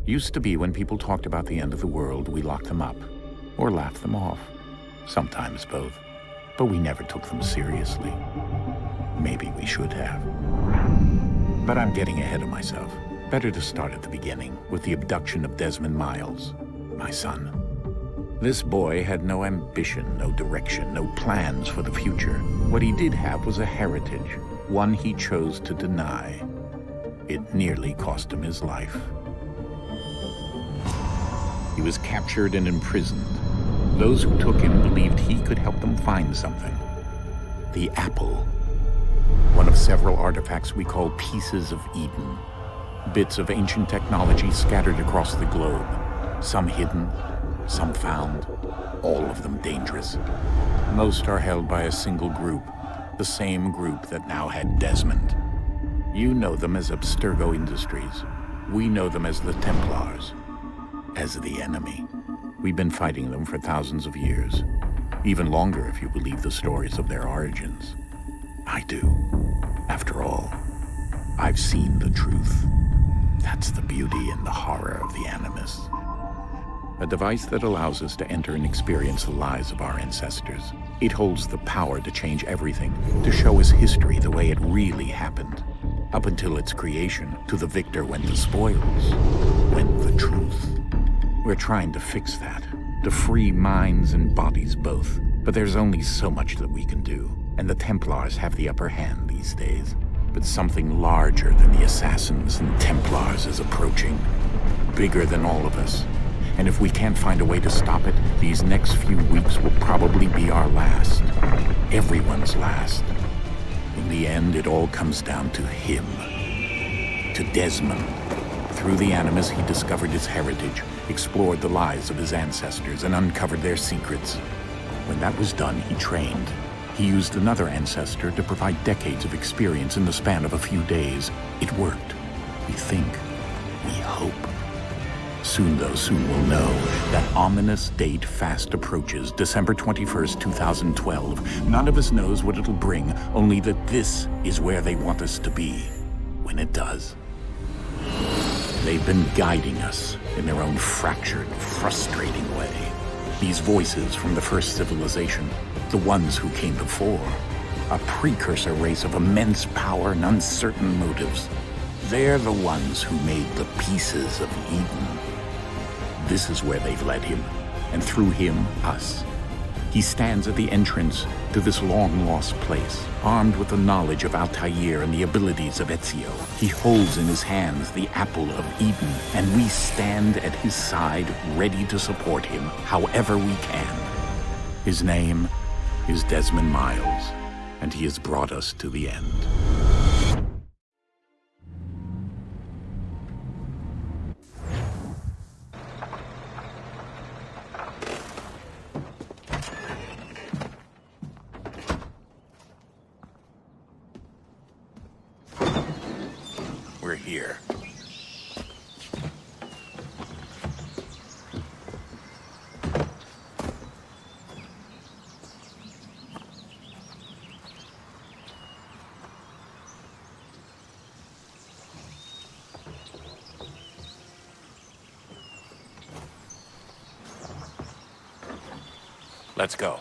Used to be when people talked about the end of the world, we locked them up, or laughed them off. Sometimes both. But we never took them seriously. Maybe we should have. But I'm getting ahead of myself. Better to start at the beginning, with the abduction of Desmond Miles, my son. This boy had no ambition, no direction, no plans for the future. What he did have was a heritage, one he chose to deny. It nearly cost him his life. He was captured and imprisoned. Those who took him believed he could help them find something. The apple. One of several artifacts we call Pieces of Eden. Bits of ancient technology scattered across the globe. Some hidden, some found, all of them dangerous. Most are held by a single group, the same group that now had Desmond. You know them as Abstergo Industries. We know them as the Templars, as the enemy. We've been fighting them for thousands of years, even longer if you believe the stories of their origins. I do. After all, I've seen the truth. That's the beauty and the horror of the Animus. A device that allows us to enter and experience the lives of our ancestors. It holds the power to change everything, to show us history the way it really happened. Up until its creation, to the victor went the spoils, went the truth. We're trying to fix that, to free minds and bodies both. But there's only so much that we can do, and the Templars have the upper hand these days. But something larger than the Assassins and Templars is approaching, bigger than all of us. And if we can't find a way to stop it, these next few weeks will probably be our last. Everyone's last. In the end, it all comes down to him. To Desmond. Through the Animus, he discovered his heritage, explored the lives of his ancestors, and uncovered their secrets. When that was done, he trained. He used another ancestor to provide decades of experience in the span of a few days. It worked. We think. We hope. Soon, though, soon we'll know. That ominous date fast approaches, December 21st, 2012. None of us knows what it'll bring, only that this is where they want us to be, when it does. They've been guiding us in their own fractured, frustrating way. These voices from the first civilization, the ones who came before, a precursor race of immense power and uncertain motives. They're the ones who made the Pieces of Eden. This is where they've led him, and through him, us. He stands at the entrance to this long-lost place, armed with the knowledge of Altair and the abilities of Ezio. He holds in his hands the Apple of Eden, and we stand at his side, ready to support him however we can. His name is Desmond Miles, and he has brought us to the end. We're here. Let's go.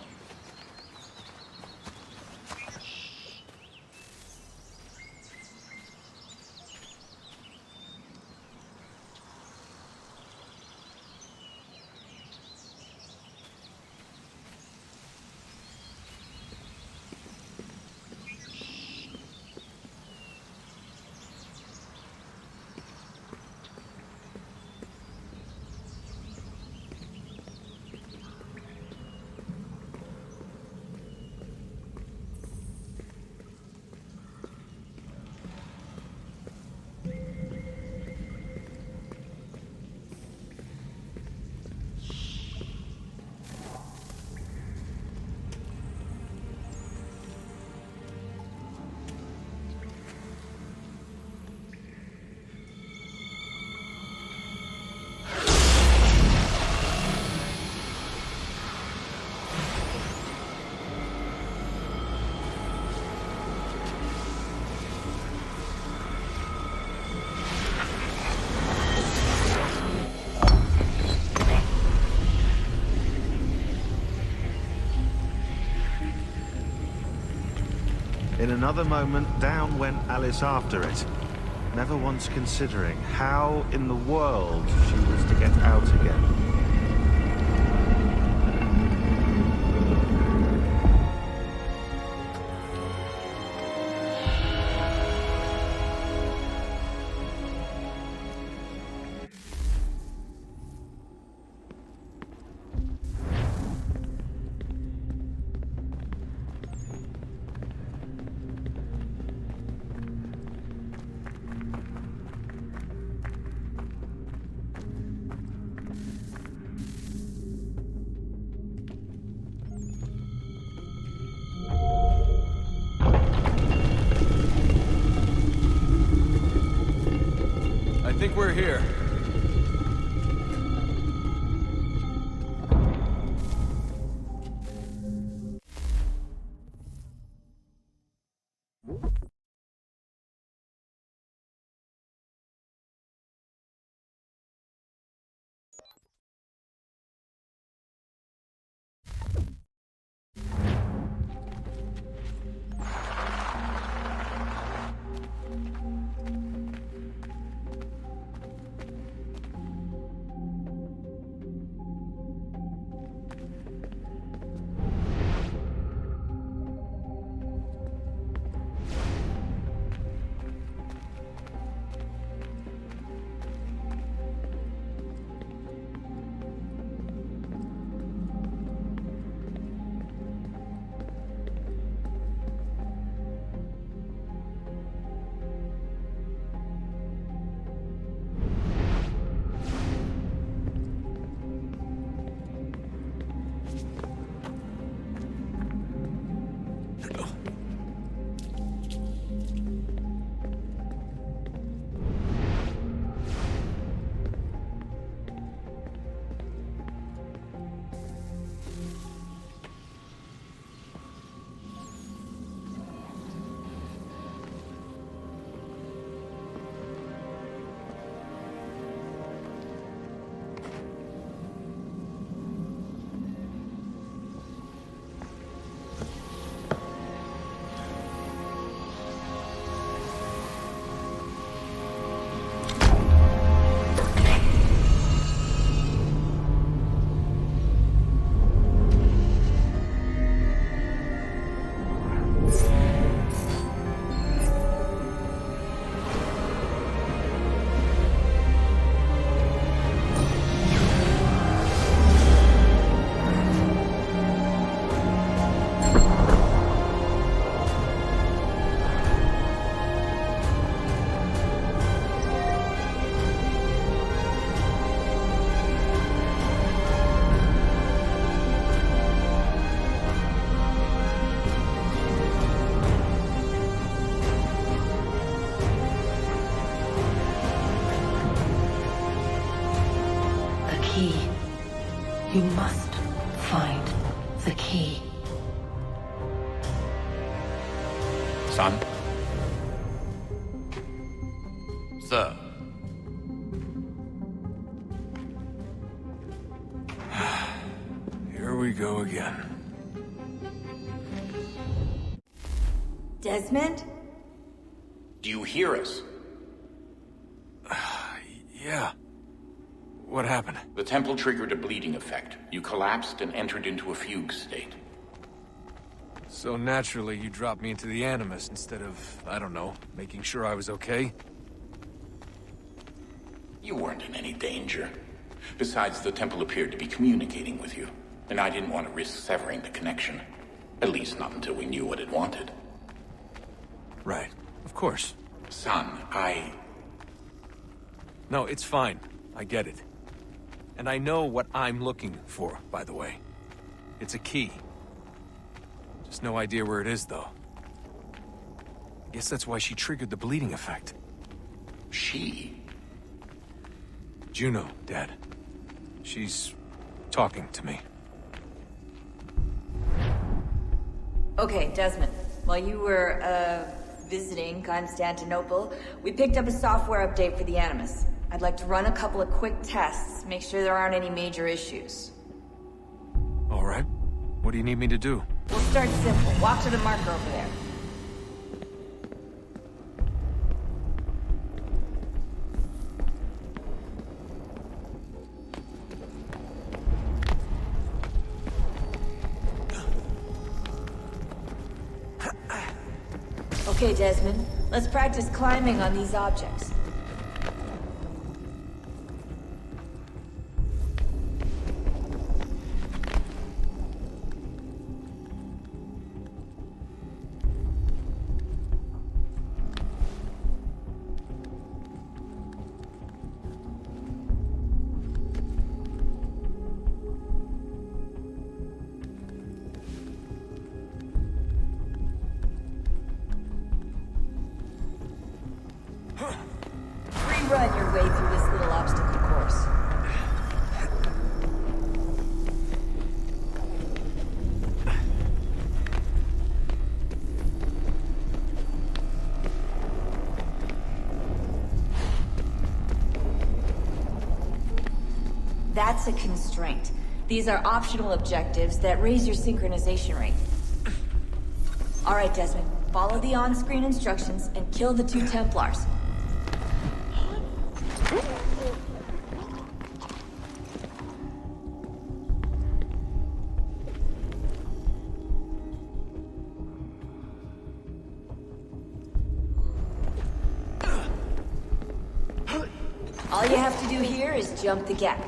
In another moment, down went Alice after it, never once considering how in the world she was to get out again. I think we're here. You must find the key. Son? Sir. Here we go again. Desmond? Do you hear us? Yeah. What happened? The temple triggered a bleeding effect. You collapsed and entered into a fugue state. So naturally, you dropped me into the Animus instead of, I don't know, making sure I was okay? You weren't in any danger. Besides, the temple appeared to be communicating with you, and I didn't want to risk severing the connection. At least not until we knew what it wanted. Right. Of course. Son, No, it's fine. I get it. And I know what I'm looking for, by the way. It's a key. Just no idea where it is, though. I guess that's why she triggered the bleeding effect. She? Juno, Dad. She's talking to me. Okay, Desmond. While you were, visiting Constantinople, we picked up a software update for the Animus. I'd like to run a couple of quick tests, make sure there aren't any major issues. All right. What do you need me to do? We'll start simple. Walk to the marker over there. Okay, Desmond. Let's practice climbing on these objects. Run your way through this little obstacle course. That's a constraint. These are optional objectives that raise your synchronization rate. Alright, Desmond. Follow the on-screen instructions and kill the 2 Templars. All you have to do here is jump the gap.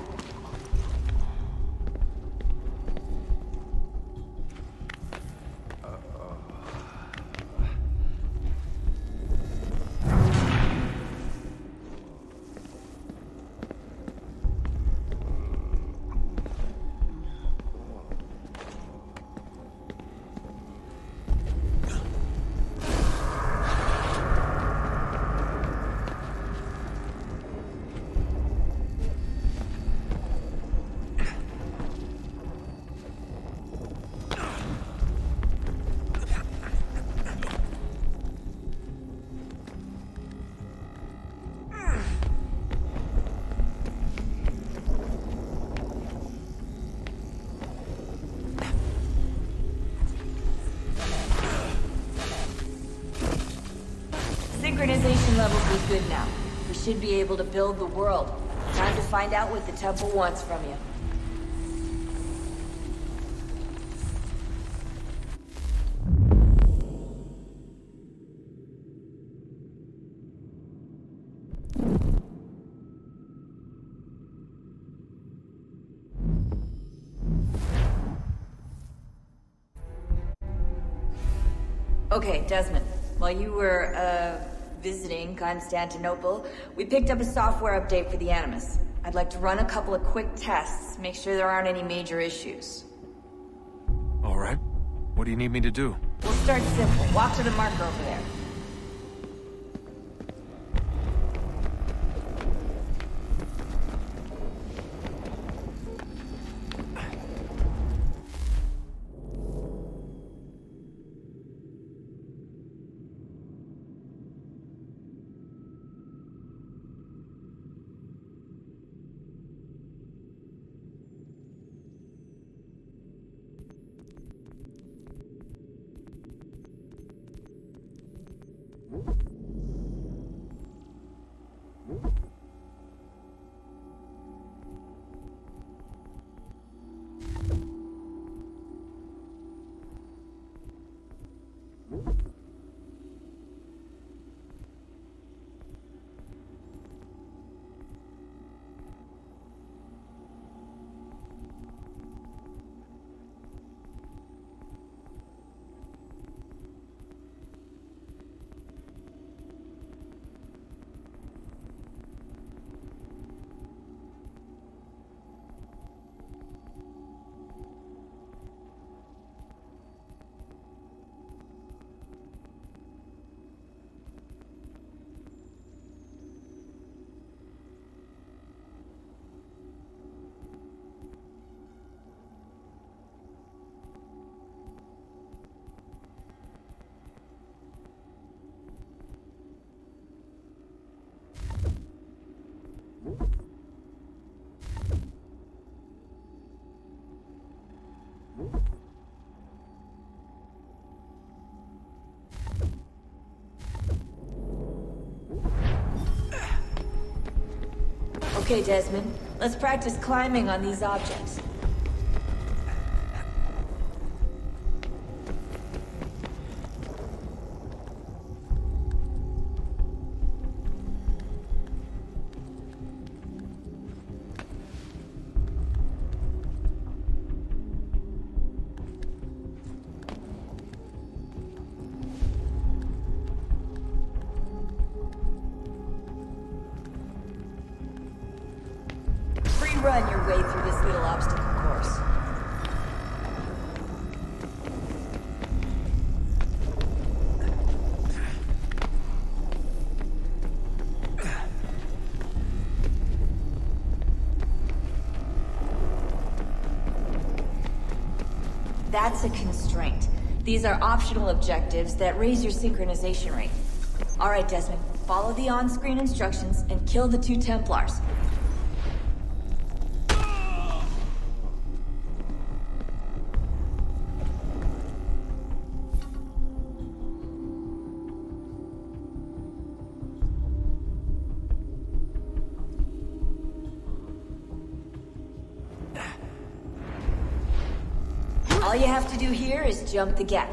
Synchronization levels are good now. We should be able to build the world. Time to find out what the temple wants from you. Okay, Desmond. While you were, visiting Constantinople, we picked up a software update for the Animus. I'd like to run a couple of quick tests, make sure there aren't any major issues. All right. What do you need me to do? We'll start simple. Walk to the marker over there. Okay, Desmond. Let's practice climbing on these objects. run your way through this little obstacle course. That's a constraint. These are optional objectives that raise your synchronization rate. All right, Desmond, follow the on-screen instructions and kill the 2 Templars. All you have to do here is jump the gap.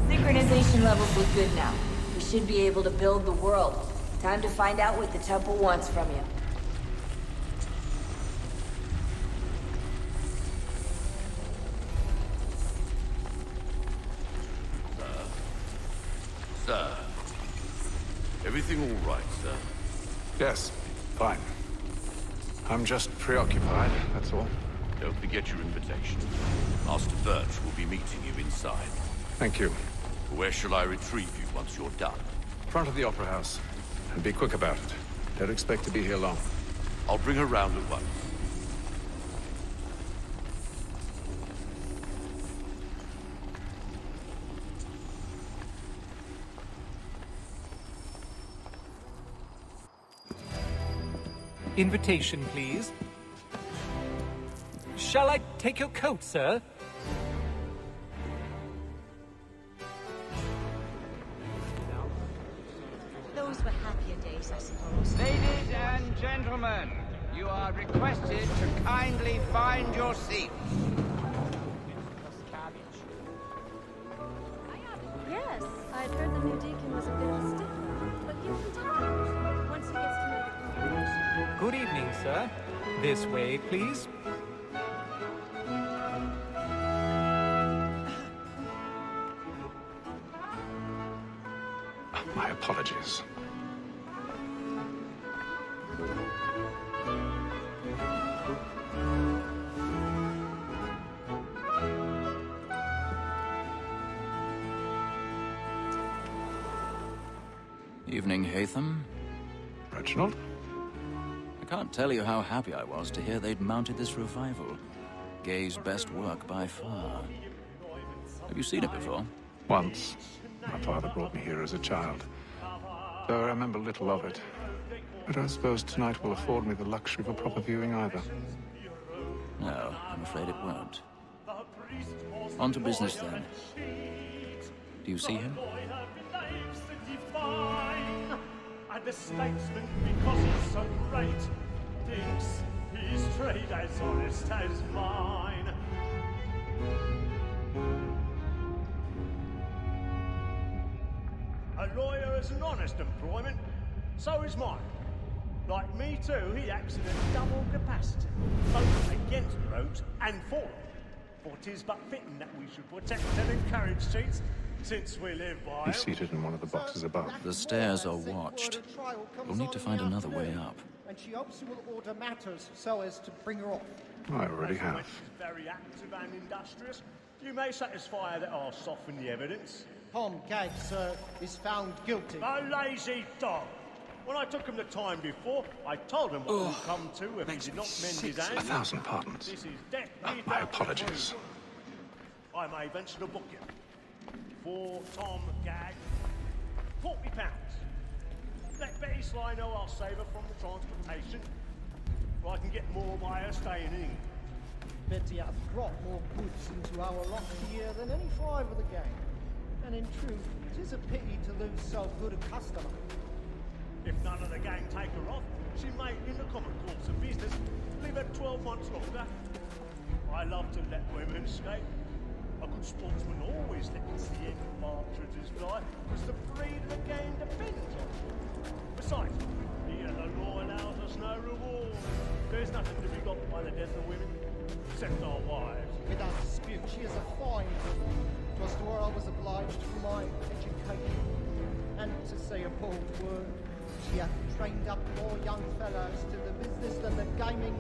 Synchronization levels look good now. We should be able to build the world. Time to find out what the temple wants from you. Sir. Everything all right, sir? Yes, fine. I'm just preoccupied, that's all. Don't forget your invitation. Master Birch will be meeting you inside. Thank you. Where shall I retrieve you once you're done? Front of the Opera House. And be quick about it. Don't expect to be here long. I'll bring her round at once. Invitation, please. Shall I take your coat, sir? Those were happier days, I suppose. Ladies and gentlemen, you are requested to kindly find your seats. Yes, I'd heard the new deacon was a bit of a stickler, but you can tell once he gets to know the congregation. Good evening, sir. This way, please. My apologies. Evening, Haytham. Reginald? I can't tell you how happy I was to hear they'd mounted this revival. Gay's best work by far. Have you seen it before? Once. My father brought me here as a child. Though I remember little of it. I don't suppose tonight will afford me the luxury of a proper viewing either. No, I'm afraid it won't. On to business then. Do you see him? And the statesman, because he's so great, thinks his trade as honest as mine. A lawyer is an honest employment, so is mine. Like me too, he acts in a double capacity, both against rogues and for them. For 'tis but fitting that we should protect and encourage cheats, since we live by He's seated in one of the boxes above. The stairs are watched. We'll need to find another way up. And she hopes you will order matters so as to bring her off. I already have. She's very active and industrious. You may satisfy her that I'll soften the evidence. Tom Gaggs, sir, is found guilty. A lazy dog! When I took him the time before, I told him what would come to if he did not mend his hand. 1,000 pardons. This is death My without apologies. reprieve. I may venture to book you. For Tom Gag, £40. Let Betty Sly know I'll save her from the transportation, so I can get more by her staying in. Betty hath brought more goods into our lot here than any five of the gang. And in truth, 'tis a pity to lose so good a customer. If none of the gang take her off, she may, in the common course of business, leave her 12 months longer. I love to let women escape. A good sportsman always lets the egg partridges fly, because the breed of the game depends on it. Besides, here the law allows us no reward. There's nothing to be got by the death of women, except our wives. Without dispute, she is a fine woman. 'Twas to her I was obliged for my education. And to say a bold word, she hath trained up more young fellows to the business than the gaming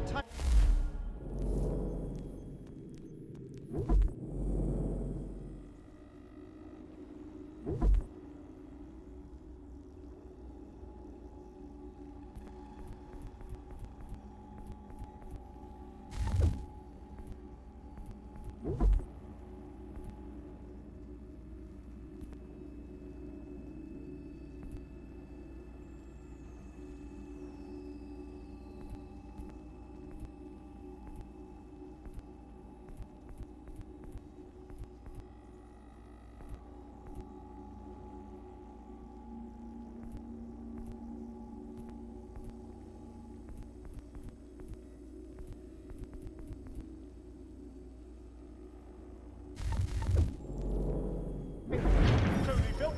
Truly, Filch,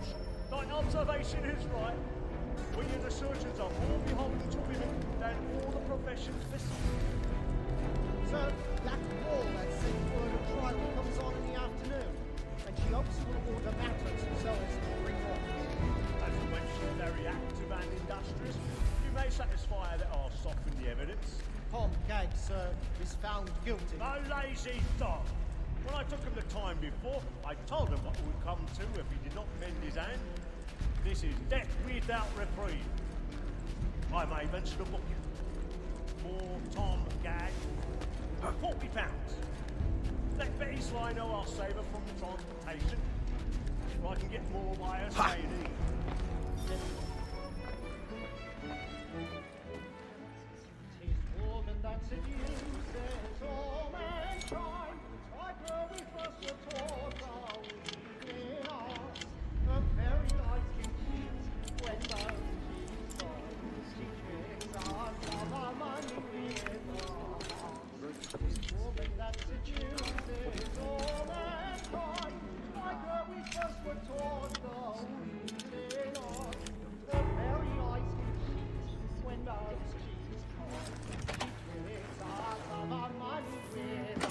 thine observation is right. We and the surgeons are more beholden to women than all the professions besides. Sir, Black Wall had sent word a trial comes on in the afternoon, and she hopes you will order matters so as to bring off. As when she's very active and industrious, you may satisfy her that I'll soften the evidence. Tom Gag, sir, is found guilty. A lazy dog! When I took him the time before, I told him what would come to if he did not mend his hand. This is death without reprieve. I may venture to book you. For Tom Gag, £40. Let Betty Sly know I'll save her from the transportation, so I can get more by her staying in. Tis woman that seduces all mankind. Like where we first were taught our within us. The very light can cheat when those cheats on. She tricks us of our money with us. Tis woman that seduces all mankind. Like where we first were taught our within us. The very light can cheat when those cheats on. She tricks us of our money with us.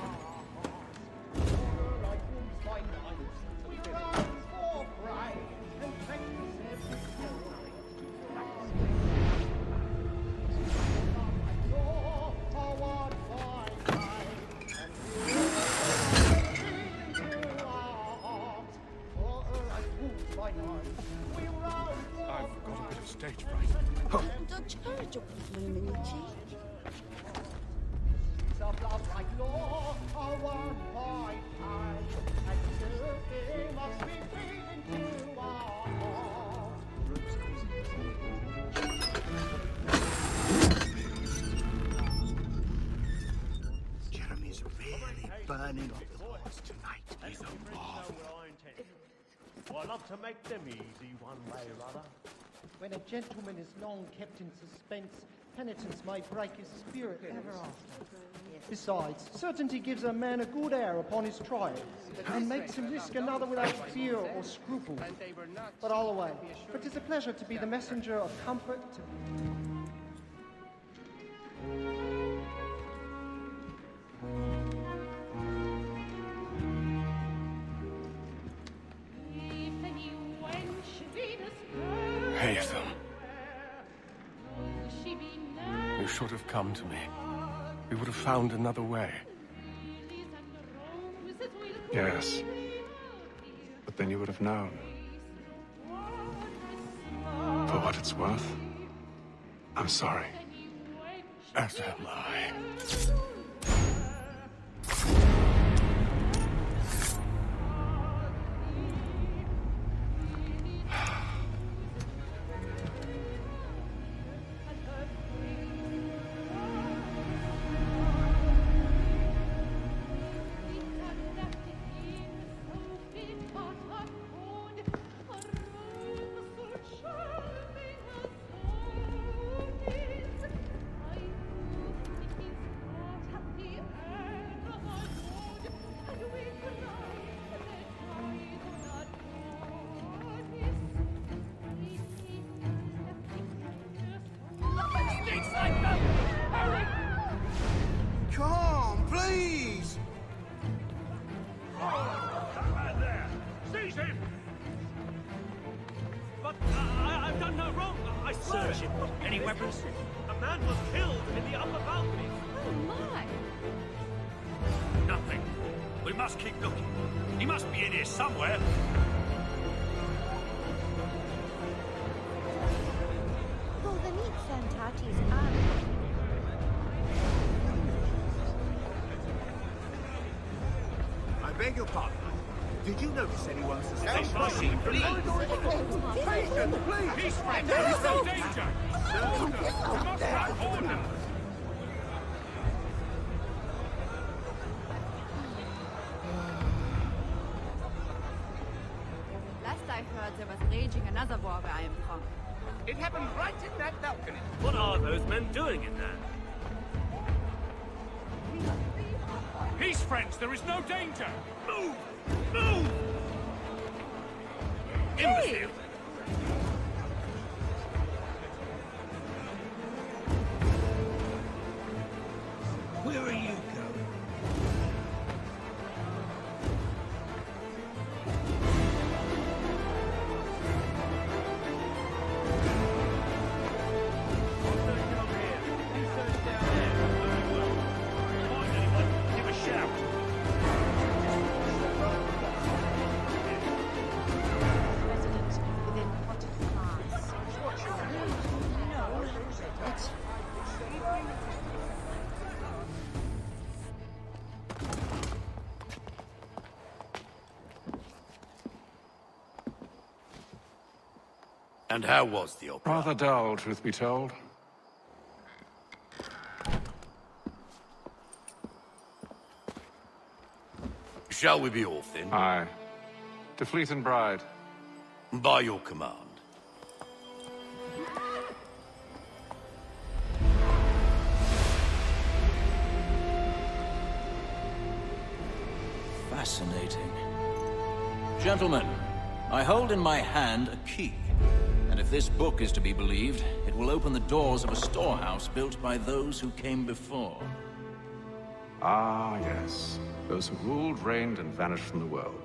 Like wolves by night, we run for prey and practice every story to rise. Law, our by night, and we'll into our hearts. For like wolves by night, we run for I've got a bit of stage fright. Don't you hurry, Luigi. Of love like law, are one by time, and surfing must be breathed into our hearts. Jeremy's really burning off the horse tonight. He's a marvel. I love to make them easy one way or other. When a gentleman is long kept in suspense, penitence may break his spirit ever after. Besides, certainty gives a man a good air upon his trial, and makes him risk another without fear or scruple. But all away, for 'tis a pleasure to be the messenger of comfort to... Hatham. You should have come to me. We would have found another way. Yes. But then you would have known. For what it's worth, I'm sorry. As am I. Come on, please! Seize him! But I've done no wrong. I swear. Search him. Any weapons? A man was killed in the upper balcony. Oh my! Nothing. We must keep looking. He must be in here somewhere. Though the neat Santati's army. I beg your pardon. Did you notice anyone suspicious? Please! Peace, friend! There is no danger! Order! We must have order! Last I heard, there was raging another war where I am from. It happened right in that balcony. What are those men doing in there? Peace, friends! There is no danger! Move! Move! Imbecile! Where are you going? Give a shout! Resident within potted plants. No, it's... And how was the opera? Rather dull, truth be told. Shall we be off then? Aye. To Fleet and Bride. By your command. Fascinating. Gentlemen, I hold in my hand a key. And if this book is to be believed, it will open the doors of a storehouse built by those who came before. Ah, yes. Those who ruled, reigned, and vanished from the world.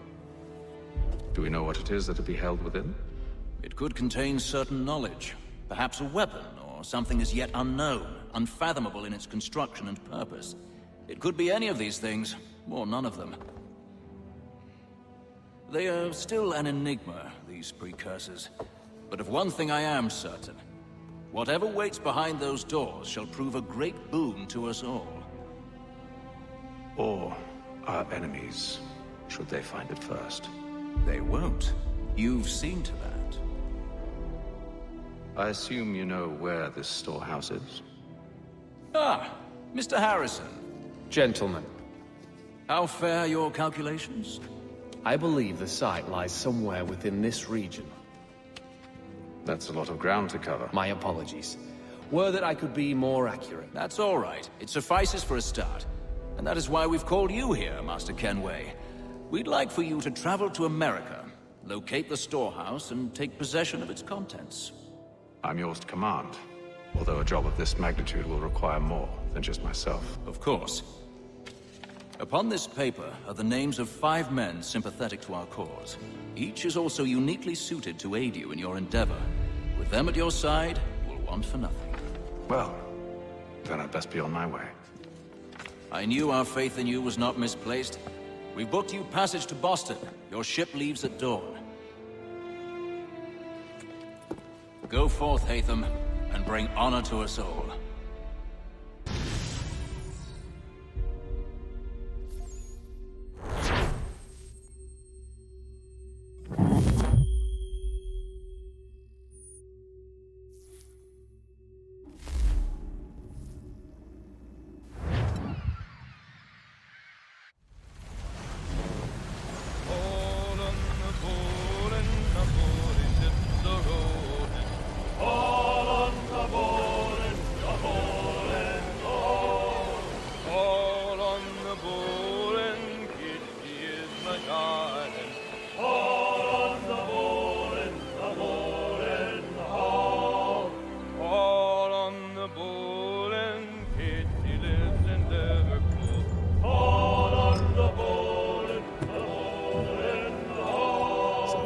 Do we know what it is that will be held within? It could contain certain knowledge. Perhaps a weapon, or something as yet unknown, unfathomable in its construction and purpose. It could be any of these things, or none of them. They are still an enigma, these precursors. But of one thing I am certain. Whatever waits behind those doors shall prove a great boon to us all. Or our enemies, should they find it first. They won't. You've seen to that. I assume you know where this storehouse is? Ah, Mr. Harrison. Gentlemen, How fare your calculations? I believe the site lies somewhere within this region. That's a lot of ground to cover. My apologies. Were that I could be more accurate. That's all right. It suffices for a start. And that is why we've called you here, Master Kenway. We'd like for you to travel to America, locate the storehouse, and take possession of its contents. I'm yours to command. Although a job of this magnitude will require more than just myself. Of course. Upon this paper are the names of 5 men sympathetic to our cause. Each is also uniquely suited to aid you in your endeavor. With them at your side, you will want for nothing. Well, then I'd best be on my way. I knew our faith in you was not misplaced. We booked you passage to Boston. Your ship leaves at dawn. Go forth, Hatham, and bring honor to us all.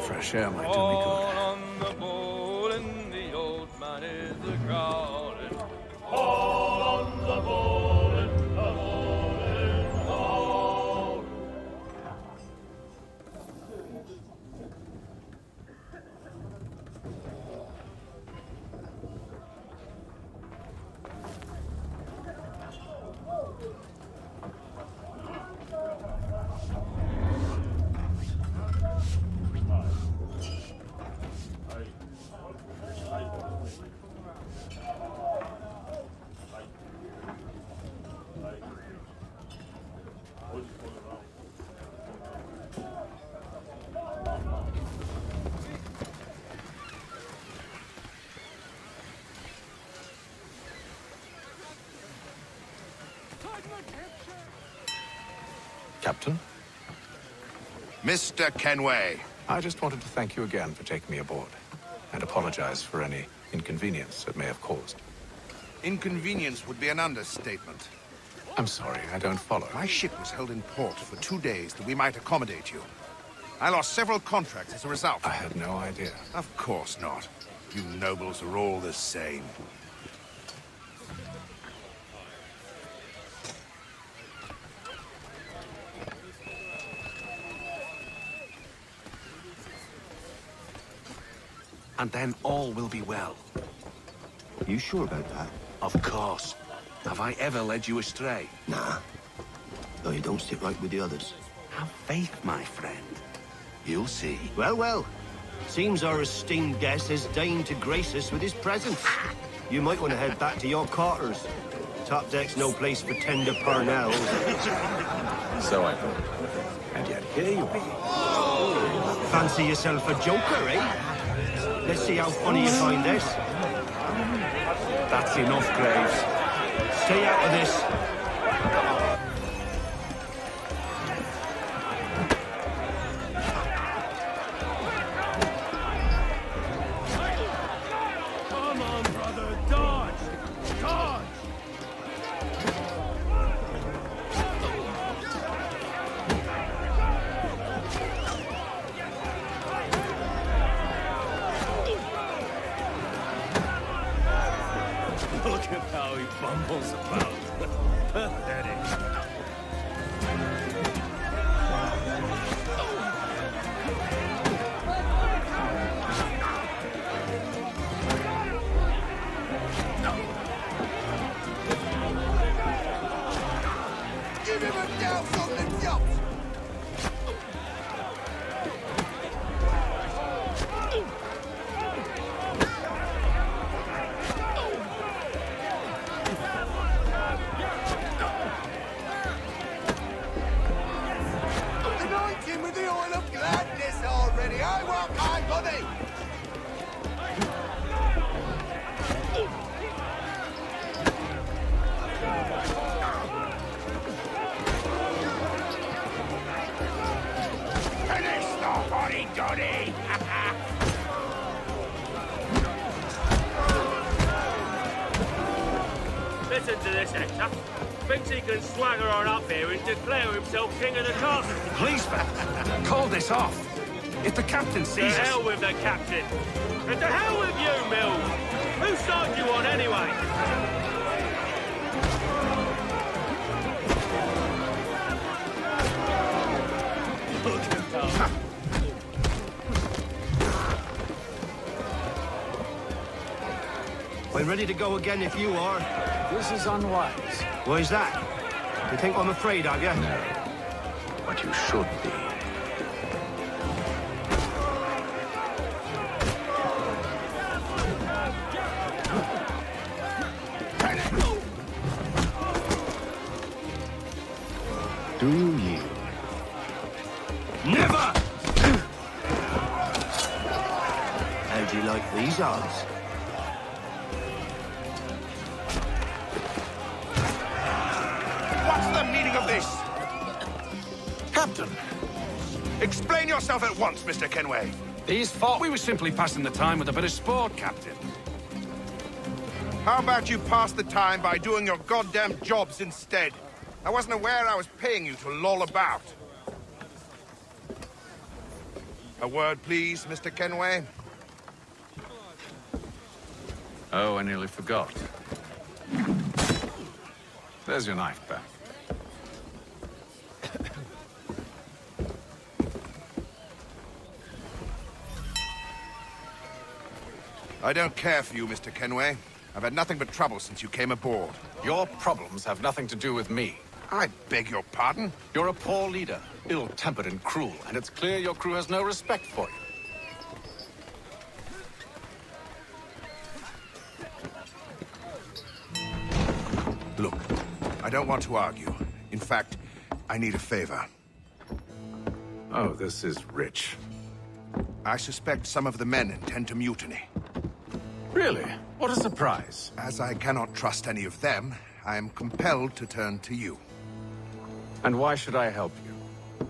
Fresh air might do me good. On the bowl and the old man is a-growling. All on the bowl and the bowling hall. Captain? Mr. Kenway. I just wanted to thank you again for taking me aboard, and apologize for any inconvenience it may have caused. Inconvenience would be an understatement. I'm sorry, I don't follow. My ship was held in port for 2 days that we might accommodate you. I lost several contracts as a result. I had no idea. Of course not. You nobles are all the same. And then all will be well. You sure about that? Of course. Have I ever led you astray? Nah. Though you don't stick right with the others. Have faith, my friend. You'll see. Well, well. Seems our esteemed guest has deigned to grace us with his presence. You might want to head back to your quarters. Top deck's no place for tender parnells. So I thought. And yet here you are. Fancy yourself a joker, eh? Let's see how funny you find this. That's enough, Graves. Stay out of this. Come on, brother, dodge! Dodge! Look at how he bumbles about. Pathetic. Give him a douse on the jump! Anoint him with the oil of gladness already! I want my money! Finish the hoddy-doddy! Listen to this, Hector. Thinks he can swagger on up here and declare himself king of the castle. Please, call this off. If the captain To sees us... hell with the captain. And to hell with you, Mills. Whose side you on, anyway? Look at that. I'm ready to go again if you are. This is unwise. Why is that? You think I'm afraid, are you? No. But you should be. Do you yield? Never! How'd you like these odds? What's the meaning of this? Captain! Explain yourself at once, Mr. Kenway. These fought. We were simply passing the time with a bit of sport, Captain. How about you pass the time by doing your goddamn jobs instead? I wasn't aware I was paying you to loll about. A word, please, Mr. Kenway. Oh, I nearly forgot. There's your knife back. I don't care for you, Mr. Kenway. I've had nothing but trouble since you came aboard. Your problems have nothing to do with me. I beg your pardon? You're a poor leader, ill-tempered and cruel, and it's clear your crew has no respect for you. Look, I don't want to argue. In fact, I need a favor. Oh, this is rich. I suspect some of the men intend to mutiny. Really? What a surprise. As I cannot trust any of them, I am compelled to turn to you. And why should I help you?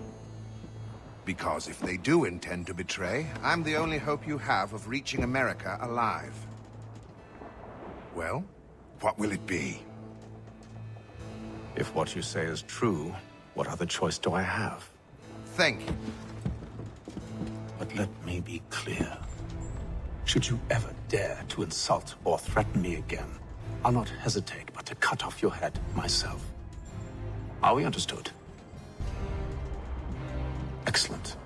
Because if they do intend to betray, I'm the only hope you have of reaching America alive. Well, what will it be? If what you say is true, what other choice do I have? Thank you. But let me be clear. Should you ever dare to insult or threaten me again, I'll not hesitate but to cut off your head myself. Are we understood? Excellent.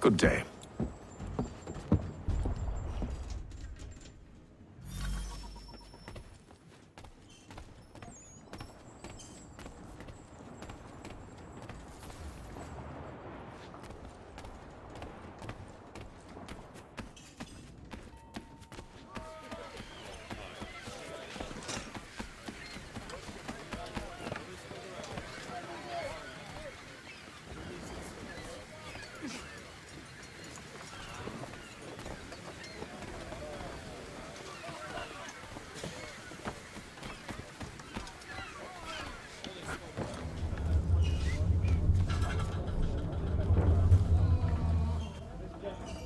Good day.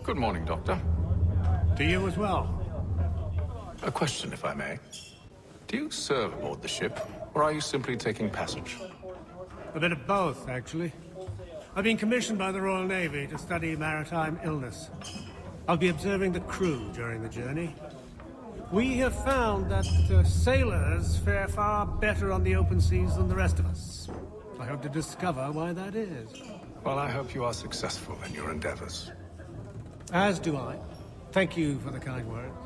Good morning, Doctor. To you as well. A question, if I may. Do you serve aboard the ship, or are you simply taking passage? A bit of both, actually. I've been commissioned by the Royal Navy to study maritime illness. I'll be observing the crew during the journey. We have found that sailors fare far better on the open seas than the rest of us. I hope to discover why that is. Well, I hope you are successful in your endeavors. As do I. Thank you for the kind words.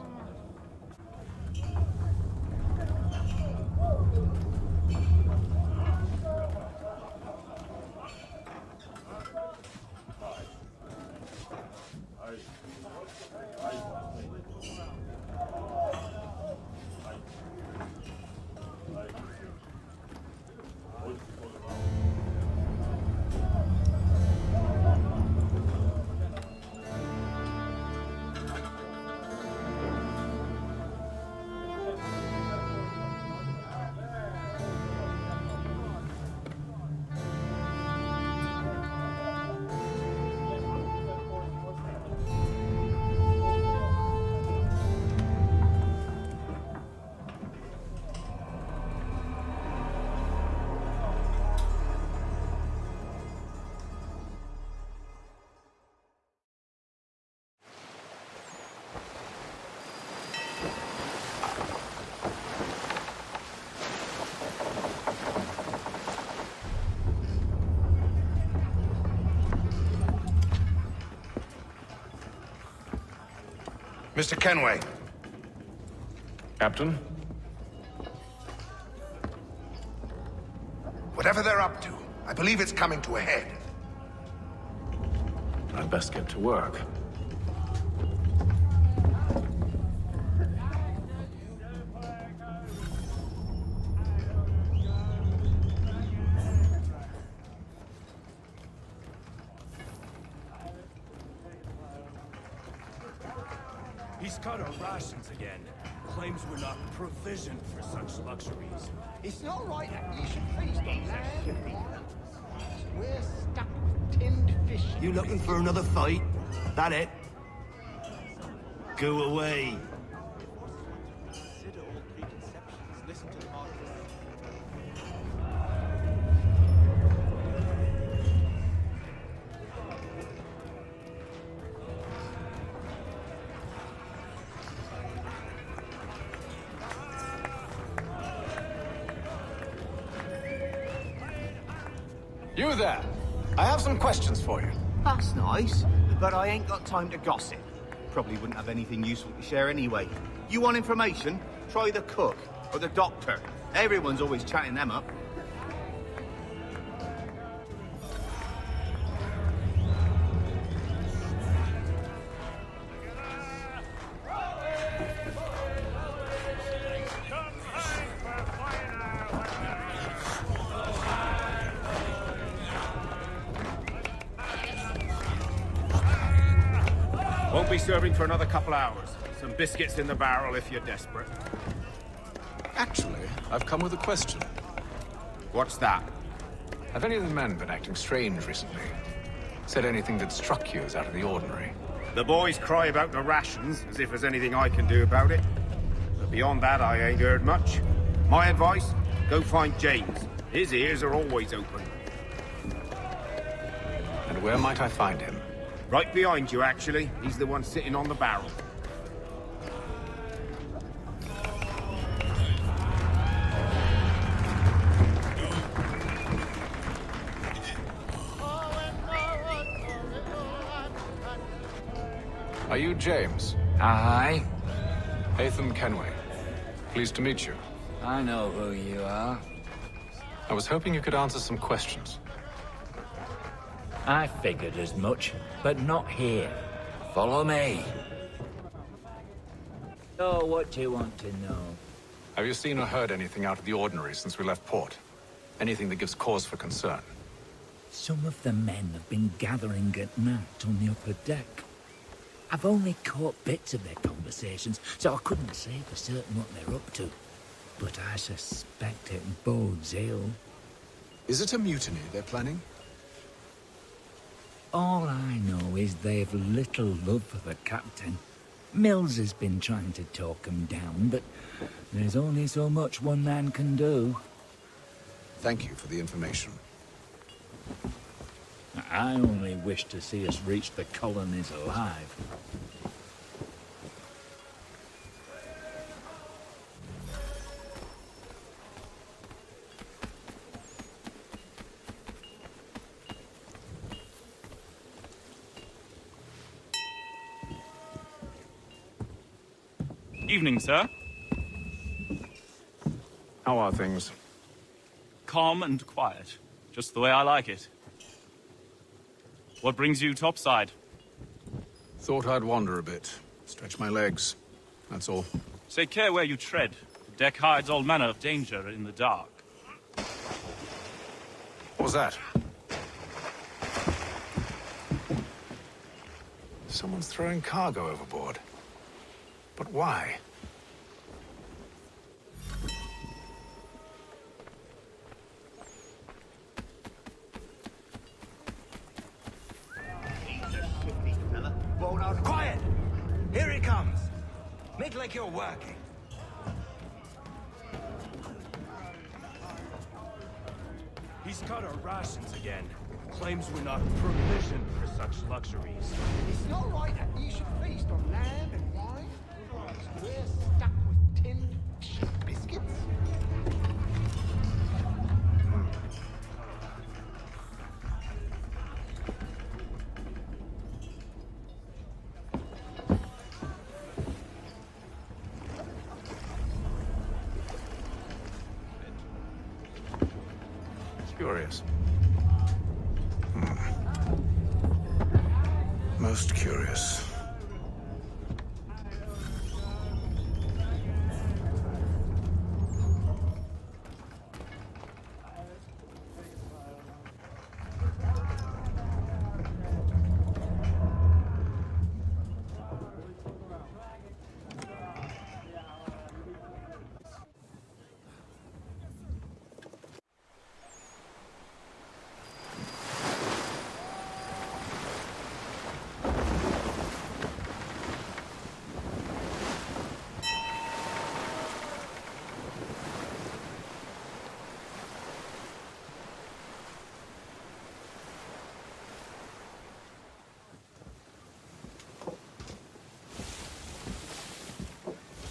Mr. Kenway. Captain? Whatever they're up to, I believe it's coming to a head. I'd best get to work. He's cut our rations again. Claims we're not provisioned for such luxuries. It's not right that you should feast on land. We're stuck with tinned fish. You looking for another fight? That it? Go away. You there! I have some questions for you. That's nice, but I ain't got time to gossip. Probably wouldn't have anything useful to share anyway. You want information? Try the cook or the doctor. Everyone's always chatting them up. Won't be serving for another couple hours. Some biscuits in the barrel if you're desperate. Actually, I've come with a question. What's that? Have any of the men been acting strange recently? Said anything that struck you as out of the ordinary? The boys cry about the rations, as if there's anything I can do about it. But beyond that, I ain't heard much. My advice? Go find James. His ears are always open. And where might I find him? Right behind you, actually. He's the one sitting on the barrel. Are you James? Aye. Haytham Kenway. Pleased to meet you. I know who you are. I was hoping you could answer some questions. I figured as much, but not here. Follow me. So, what do you want to know? Have you seen or heard anything out of the ordinary since we left port? Anything that gives cause for concern? Some of the men have been gathering at night on the upper deck. I've only caught bits of their conversations, so I couldn't say for certain what they're up to. But I suspect it bodes ill. Is it a mutiny they're planning? All I know is they've little love for the captain. Mills has been trying to talk him down, but there's only so much one man can do. Thank you for the information. I only wish to see us reach the colonies alive. Evening, sir. How are things? Calm and quiet. Just the way I like it. What brings you topside? Thought I'd wander a bit. Stretch my legs. That's all. Take care where you tread. The deck hides all manner of danger in the dark. What was that? Someone's throwing cargo overboard. But why? Quiet! Here he comes. Make like you're working. He's cut our rations again. Claims we're not provisioned for such luxuries. It's not right that you should feast on land and wine. We're stuck with tinned fish and biscuits. perhaps. Most curious.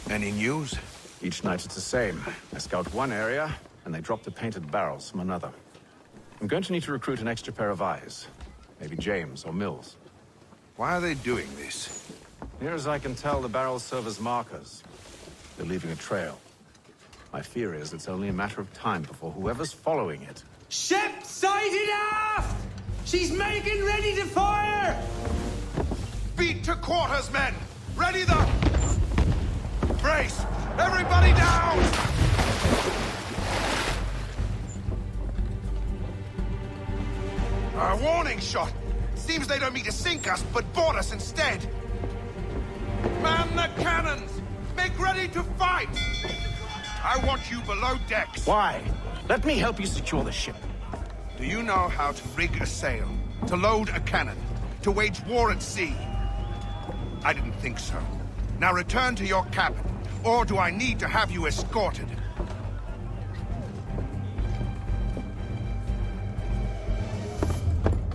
Any news? Each night it's the same. I scout one area, and they drop the painted barrels from another. I'm going to need to recruit an extra pair of eyes. Maybe James or Mills. Why are they doing this? Near as I can tell, the barrels serve as markers. They're leaving a trail. My fear is it's only a matter of time before whoever's following it... Ship sighted aft! She's making ready to fire! Beat to quarters, men! Ready the... Brace! Everybody down! A warning shot! Seems they don't mean to sink us, but board us instead! Man the cannons! Make ready to fight! I want you below decks! Why? Let me help you secure the ship. Do you know how to rig a sail? To load a cannon? To wage war at sea? I didn't think so. Now return to your cabin, or do I need to have you escorted?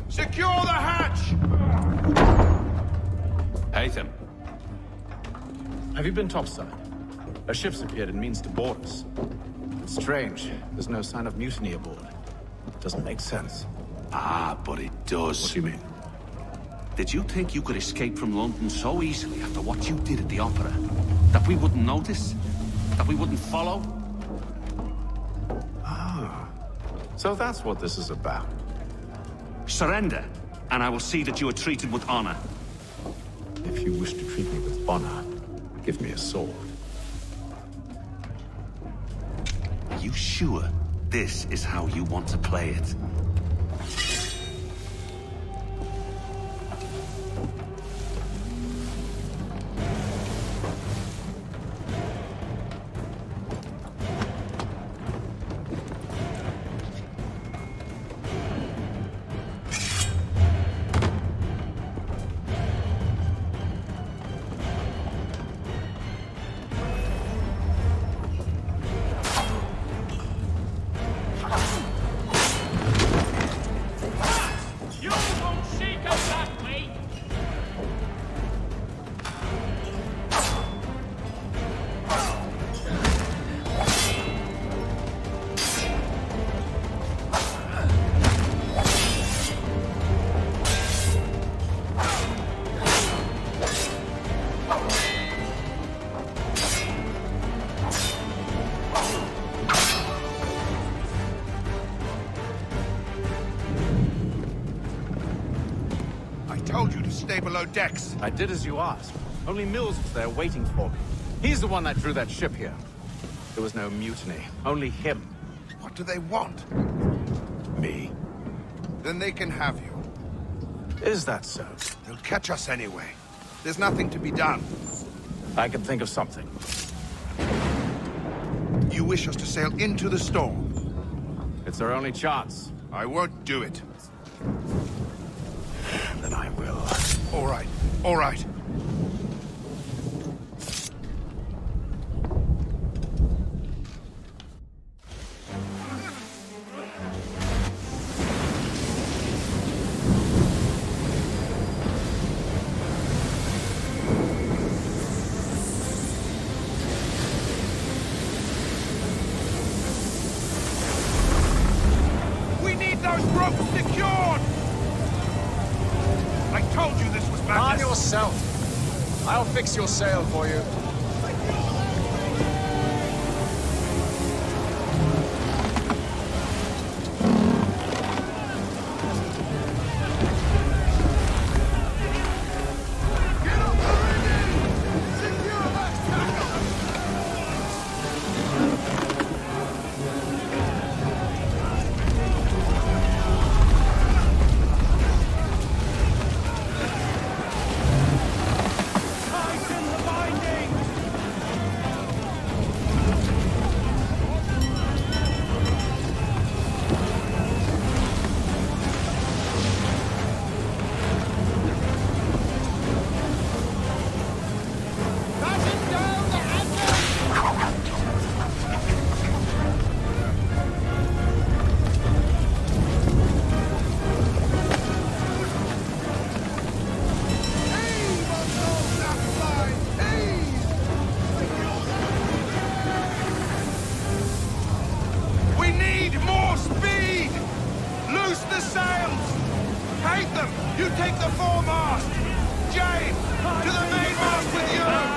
Secure the hatch! Haytham. Have you been topside? A ship's appeared and means to board us. It's strange. There's no sign of mutiny aboard. It doesn't make sense. Ah, but it does. What do you mean? Did you think you could escape from London so easily after what you did at the Opera? That we wouldn't notice? That we wouldn't follow? Ah. So that's what this is about. Surrender, and I will see that you are treated with honor. If you wish to treat me with honor, give me a sword. Are you sure this is how you want to play it? Stay below decks. I did as you asked. Only Mills was there waiting for me. He's the one that drew that ship here. There was no mutiny. Only him. What do they want? Me. Then they can have you. Is that so? They'll catch us anyway. There's nothing to be done. I can think of something. You wish us to sail into the storm? It's our only chance. I won't do it. Then I will. All right. All right. We need those ropes secured! I told you this was madness. Calm yourself. I'll fix your sail for you. You take the foremast! James, to the mainmast with you!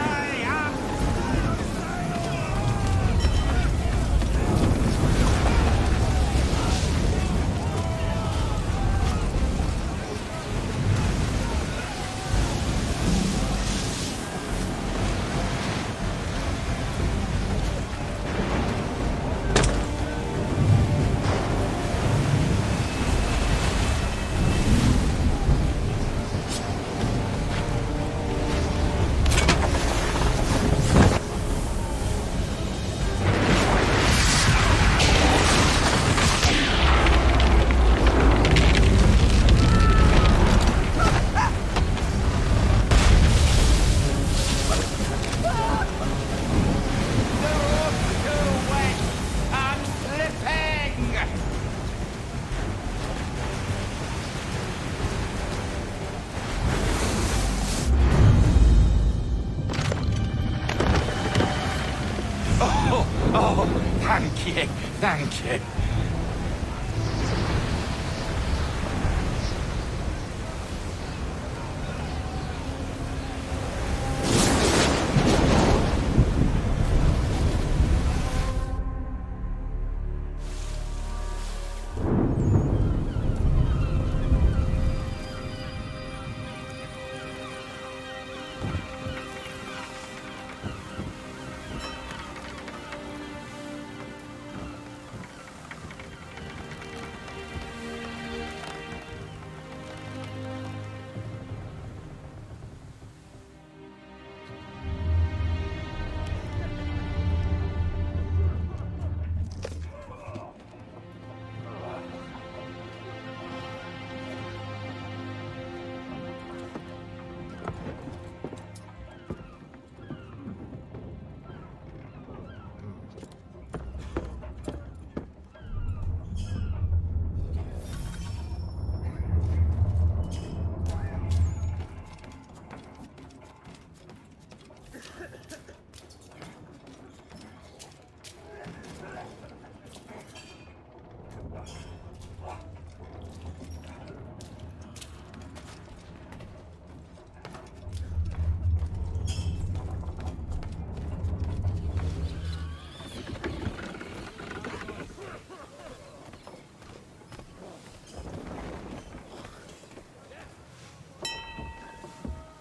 Thank you.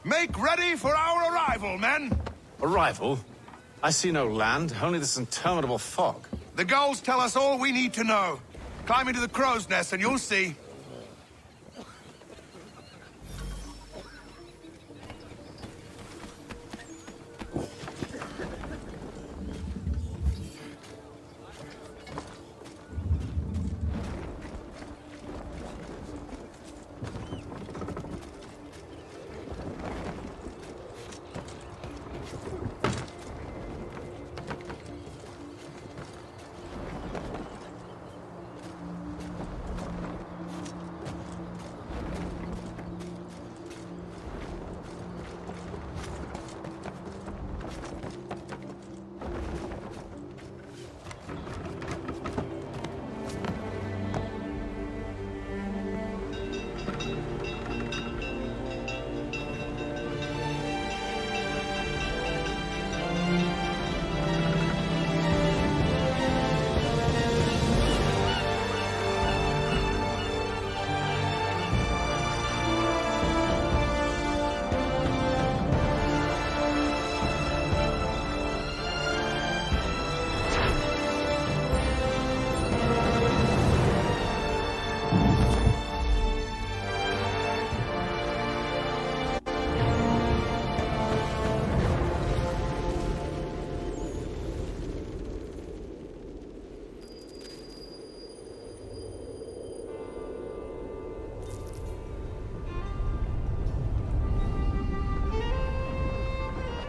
Make ready for our arrival, men! Arrival? I see no land, only this interminable fog. The gulls tell us all we need to know. Climb into the crow's nest and you'll see.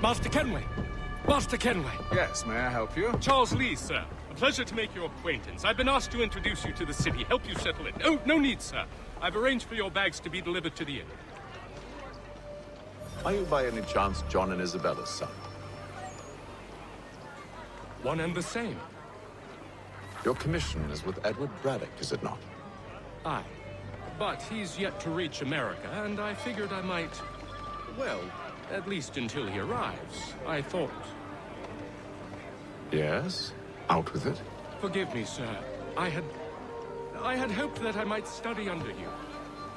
Master Kenway! Master Kenway! Yes, may I help you? Charles Lee, sir. A pleasure to make your acquaintance. I've been asked to introduce you to the city, help you settle in. Oh, no need, sir. I've arranged for your bags to be delivered to the inn. Are you by any chance John and Isabella's son? One and the same. Your commission is with Edward Braddock, is it not? Aye. But he's yet to reach America, and I figured I might... Well, at least until he arrives, I thought. Yes? Out with it. Forgive me, sir. I had hoped that I might study under you.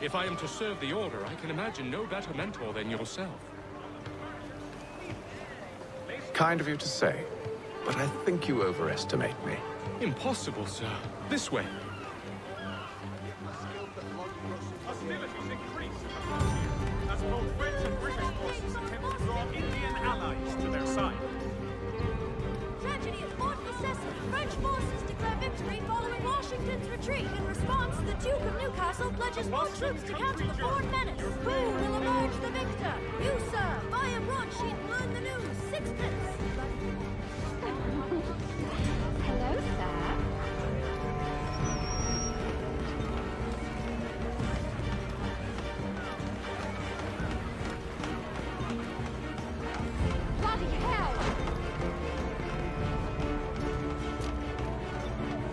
If I am to serve the Order, I can imagine no better mentor than yourself. Kind of you to say, but I think you overestimate me. Impossible, sir. This way. Hostilities increased as both French and British forces attempt to draw Indian allies to their side. Tragedy at Fort Necessity. French forces declare victory following Washington's retreat. In response, the Duke of Newcastle pledges more troops to counter the foreign menace. Who will emerge the victor? You, sir. Buy a broadsheet and learn the news. Sixpence. Hello, sir. Bloody hell!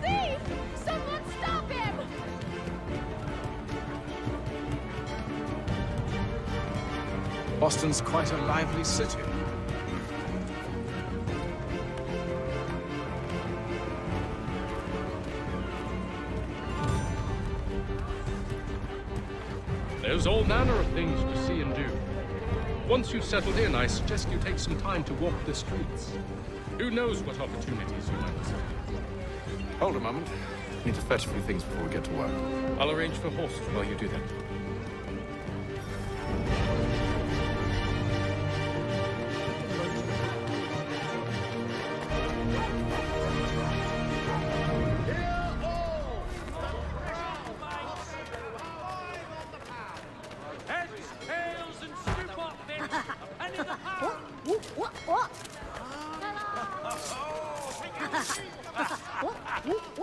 Thief! Someone stop him! Boston's quite a lively city. There's all manner of things to see and do. Once you've settled in, I suggest you take some time to walk the streets. Who knows what opportunities you might see. Hold a moment. Need to fetch a few things before we get to work. I'll arrange for horses while you do that. Heads, tails, and soup up bits. A penny the pound. What?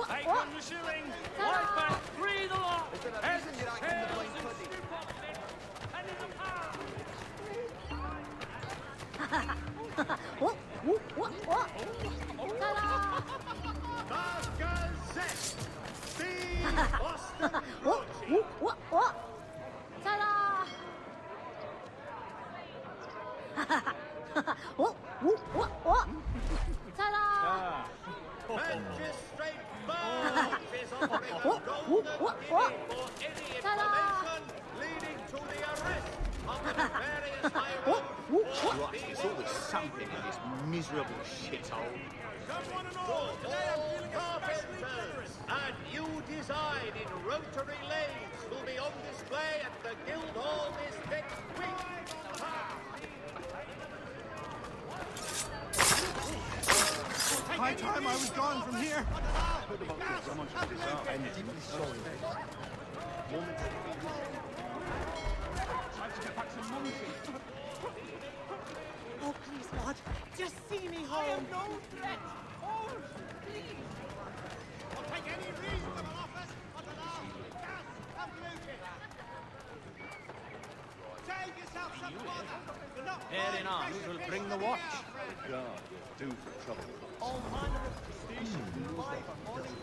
Take on the shilling. Wife back, free the lot. Heads, tails, and soup up bits. A penny the pound. The Gazette. The Boston Broadsheet. Ta-da! Ta-da! Magistrate Bones is offering a golden ticket for any information leading to the arrest of the nefarious Hiram. Right, there's always something in this miserable shithole. Carpenters, a new design in rotary lathes will be on display at the Guildhall this next week. High time I was gone from here. Oh, please, Lord, just see me home. I am no threat. Oh, please. I'll take any reasonable office for the law. Yes, come looting. Save yourself some bother. You're not Fair enough. Who'll bring the watch? God, do for trouble. All manner of stations in life are morning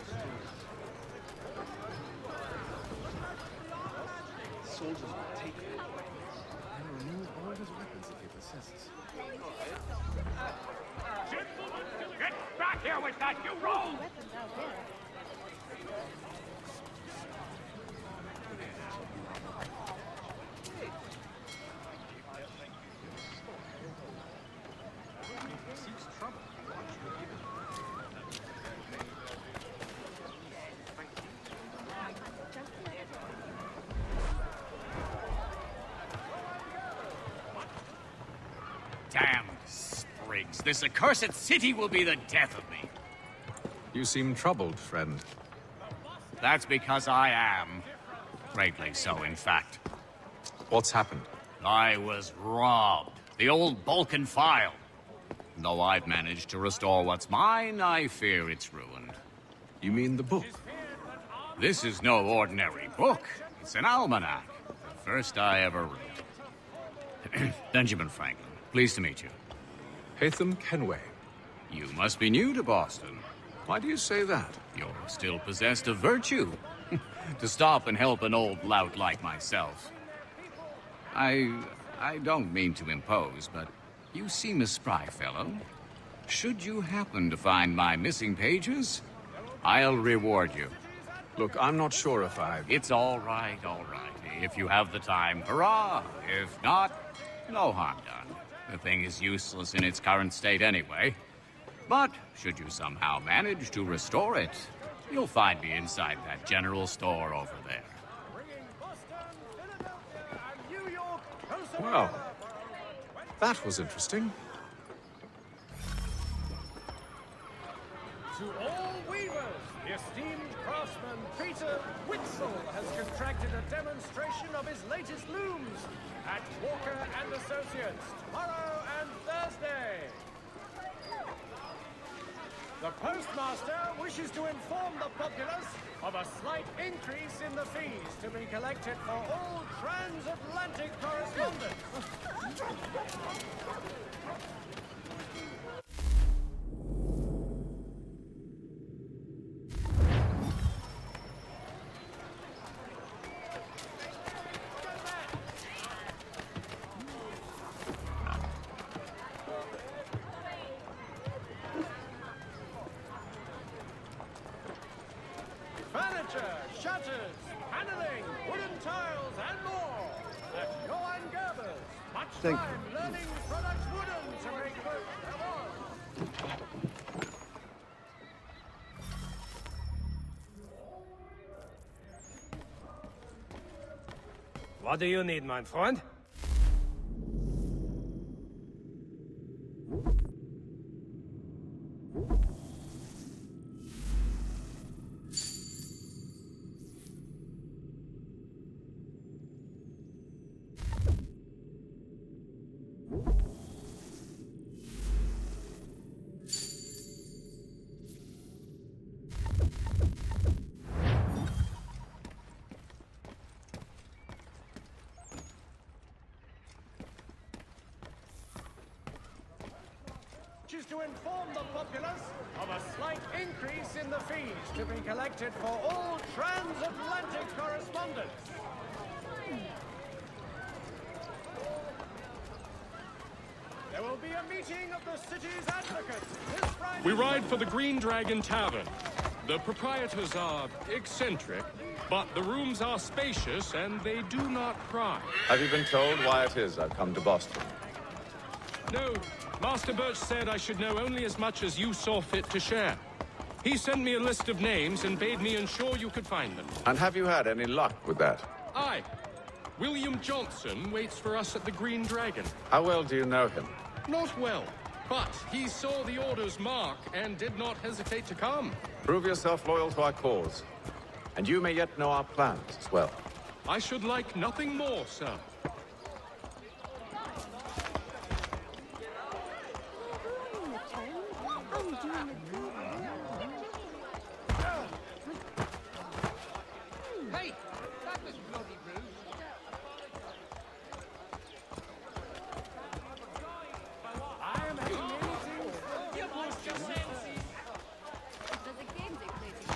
Soldiers will take it and remove all his weapons if he possesses. Gentlemen, get back here with that, you rogue! Damn sprigs. This accursed city will be the death of me. You seem troubled, friend. That's because I am. Greatly so, in fact. What's happened? I was robbed. The old Balkan file. Though I've managed to restore what's mine, I fear it's ruined. You mean the book? This is no ordinary book. It's an almanac. The first I ever wrote. Benjamin Franklin. Pleased to meet you. Haytham Kenway. You must be new to Boston. Why do you say that? You're still possessed of virtue. to stop and help an old lout like myself. I don't mean to impose, but you seem a spry fellow. Should you happen to find my missing pages, I'll reward you. Look, I'm not sure if I... It's all right, all right. If you have the time, hurrah! If not, no harm done. The thing is useless in its current state anyway. But should you somehow manage to restore it, you'll find me inside that general store over there. Well, that was interesting. To all weavers, the esteemed craftsman Peter Witzel has contracted a demonstration of his latest looms at Walker and Associates tomorrow and Thursday. The postmaster wishes to inform the populace of a slight increase in the fees to be collected for all transatlantic correspondence. Furniture, shutters, paneling, wooden tiles, and more at Johann Gerber's. Much Thank time learning products wooden to make good there was. What do you need, my friend? Is to inform the populace of a slight increase in the fees to be collected for all transatlantic correspondence. There will be a meeting of the city's advocates this Friday. We ride for the Green Dragon Tavern. The proprietors are eccentric, but the rooms are spacious and they do not pry. Have you been told why it is I've come to Boston? No, Master Birch said I should know only as much as you saw fit to share. He sent me a list of names and bade me ensure you could find them. And have you had any luck with that? Aye. William Johnson waits for us at the Green Dragon. How well do you know him? Not well, but he saw the order's mark and did not hesitate to come. Prove yourself loyal to our cause. And you may yet know our plans as well. I should like nothing more, sir. Hey, that was bloody rude. I am having anything. You lost your senses. There's a game dictating.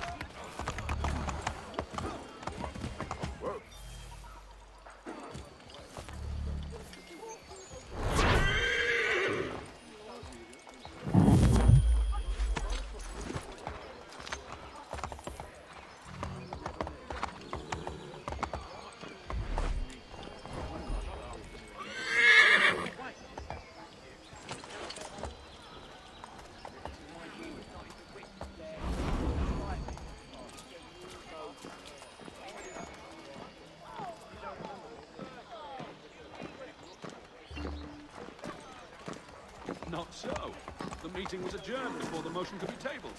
Not so. The meeting was adjourned before the motion could be tabled.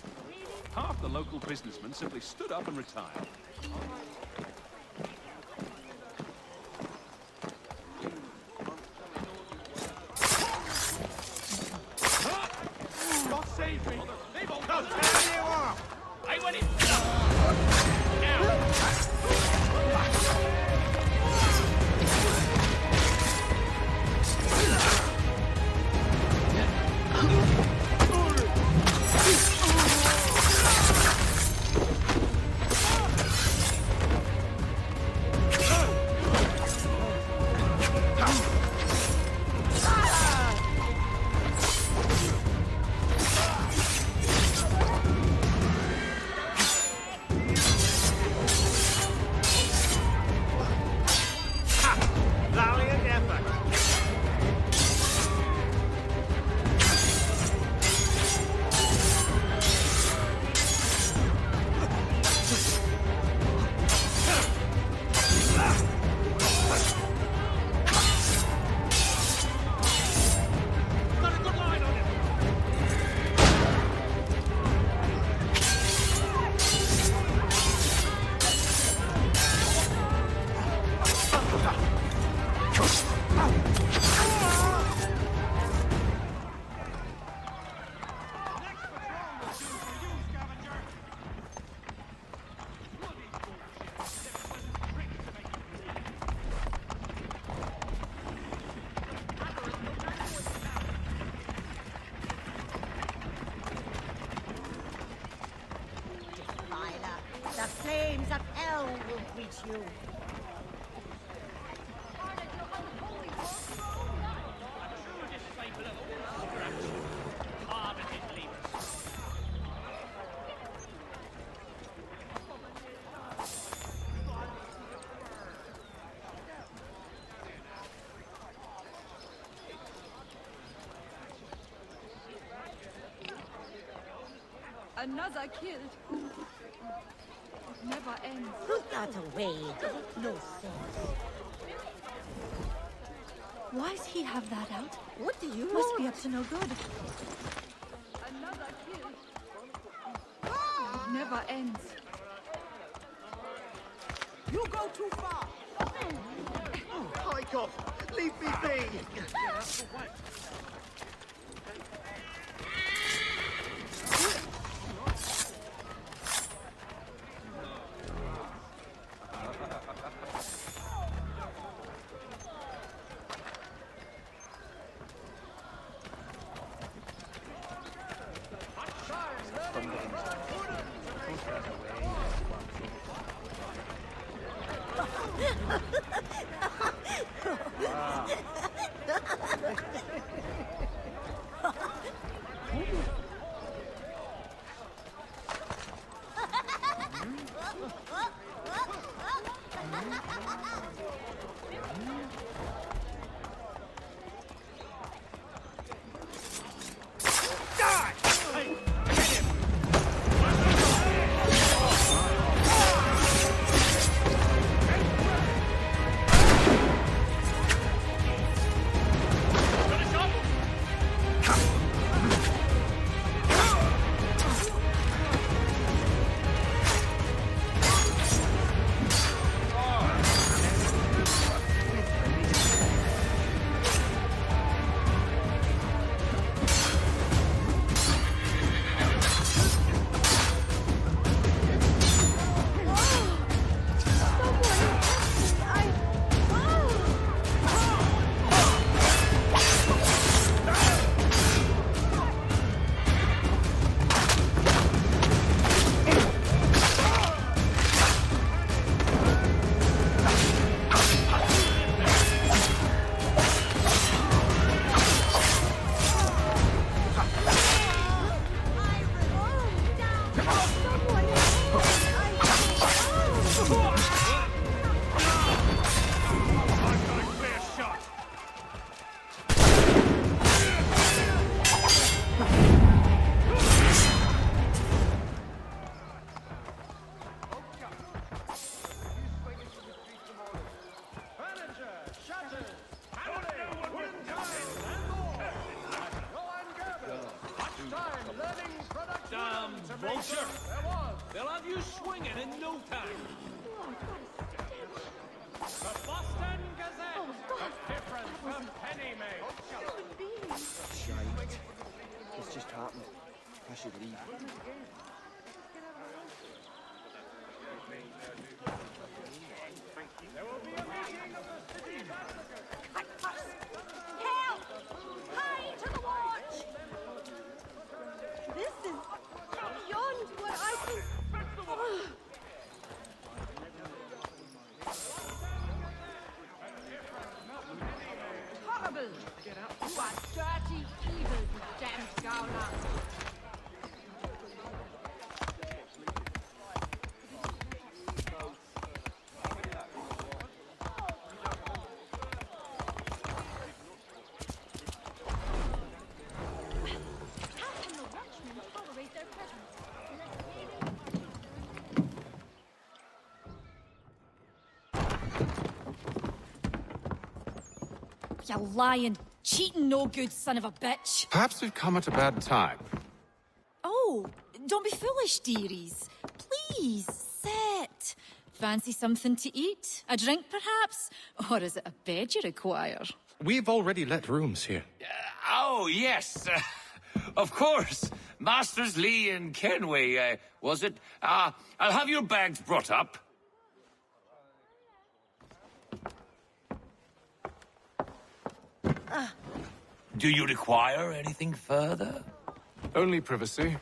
Half the local businessmen simply stood up and retired. God save me. They've all I'll tear you off! I went in. Defiler, the flames of hell will greet you. Another killed. Never ends. Put that away. No sense. Why's he have that out? What do you Must want? be up to no good. Another kill. It never ends. You go too far! Hike off! Leave me be! Vulture! They'll have you swinging in no time. The Boston Gazette! The difference from Penny made. Shite. It's just happened. I should leave. There will be a meeting of the city council. Help! Hurry to the watch! This is beyond what I can... Horrible! You are dirty, evil, you damned Gauner! How can the watchmen tolerate their presence? You lying, cheating, no good son of a bitch! Perhaps we've come at a bad time. Oh, don't be foolish, dearies. Please, sit. Fancy something to eat? A drink, perhaps? Or is it a bed you require? We've already let rooms here. Oh, yes. Of course. Masters Lee and Kenway, was it? I'll have your bags brought up. Do you require anything further? Only privacy.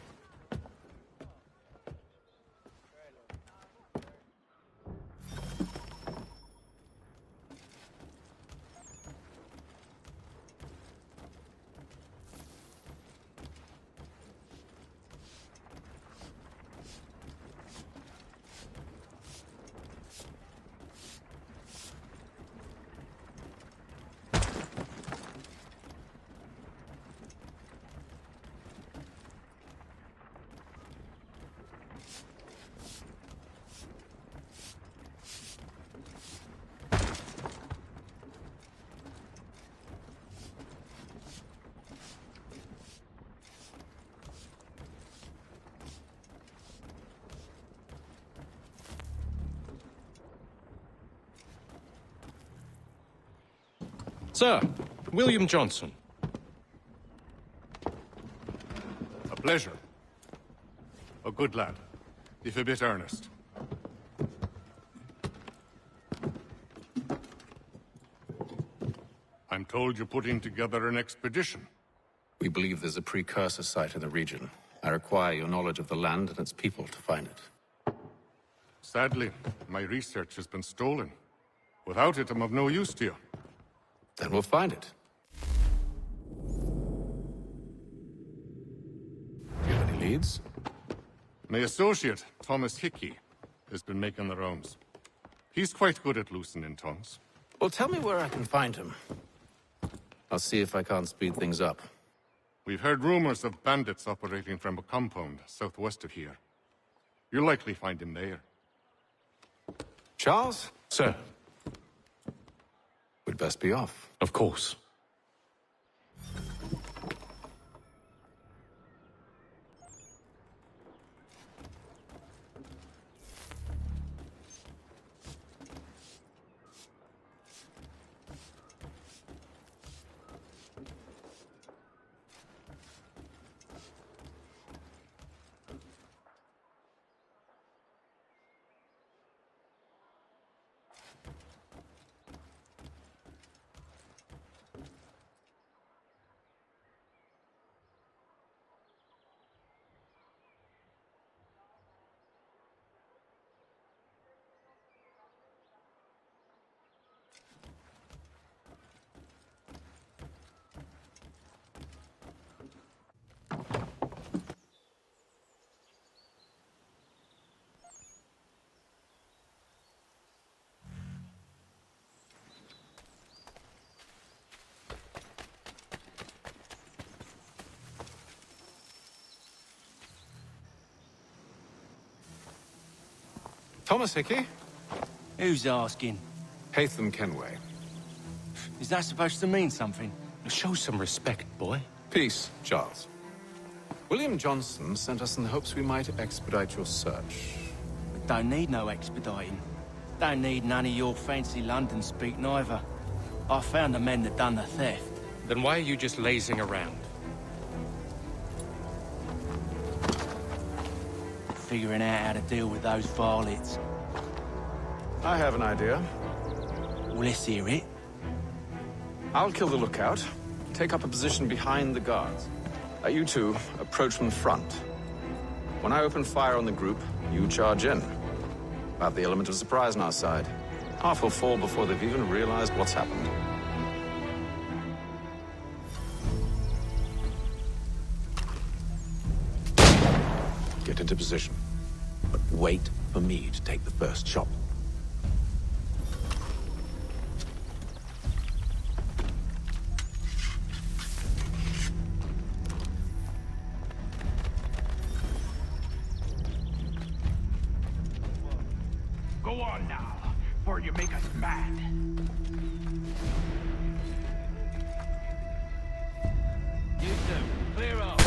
Sir, William Johnson. A pleasure. A good lad, if a bit earnest. I'm told you're putting together an expedition. We believe there's a precursor site in the region. I require your knowledge of the land and its people to find it. Sadly, my research has been stolen. Without it, I'm of no use to you. Then we'll find it. Do you have any leads? My associate, Thomas Hickey, has been making the rounds. He's quite good at loosening tongues. Well, tell me where I can find him. I'll see if I can't speed things up. We've heard rumors of bandits operating from a compound southwest of here. You'll likely find him there. Charles? Sir. We'd best be off. Of course. Thomas Hickey? Who's asking? Haytham Kenway. Is that supposed to mean something? Show some respect, boy. Peace, Charles. William Johnson sent us in the hopes we might expedite your search. Don't need no expediting. Don't need none of your fancy London speak neither. I found the men that done the theft. Then why are you just lazing around? Figuring out how to deal with those varlets. I have an idea. Well, let's hear it. I'll kill the lookout, take up a position behind the guards. You two approach from the front. When I open fire on the group, you charge in. We'll have the element of surprise on our side. Half will fall before they've even realized what's happened. Get into position. But wait for me to take the first shot. Go on now, before you make us mad. You two, clear up.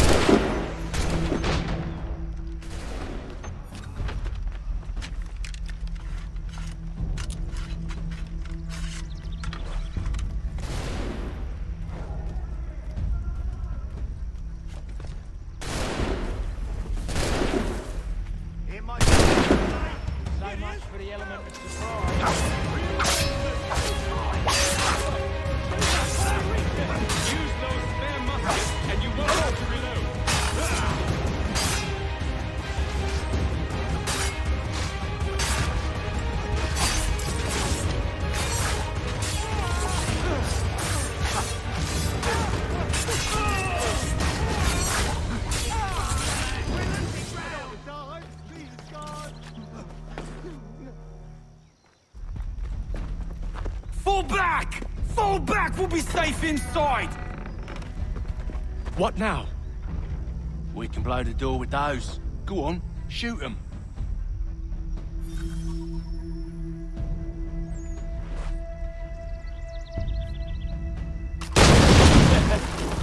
back, we'll be safe inside! What now? We can blow the door with those. Go on, shoot them.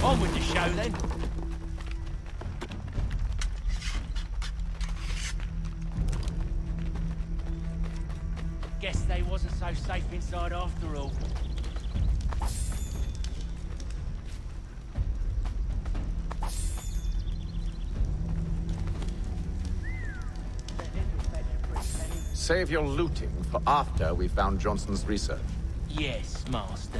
On with the show, then. Guess they wasn't so safe inside after all. Save your looting for after we found Johnson's research. Yes, Master.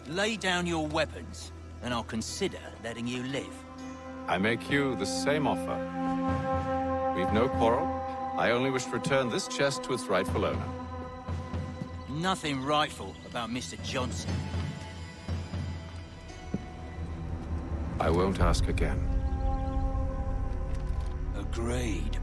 Lay down your weapons, and I'll consider letting you live. I make you the same offer. We've no quarrel. I only wish to return this chest to its rightful owner. Nothing rightful about Mr. Johnson. I won't ask again. Agreed.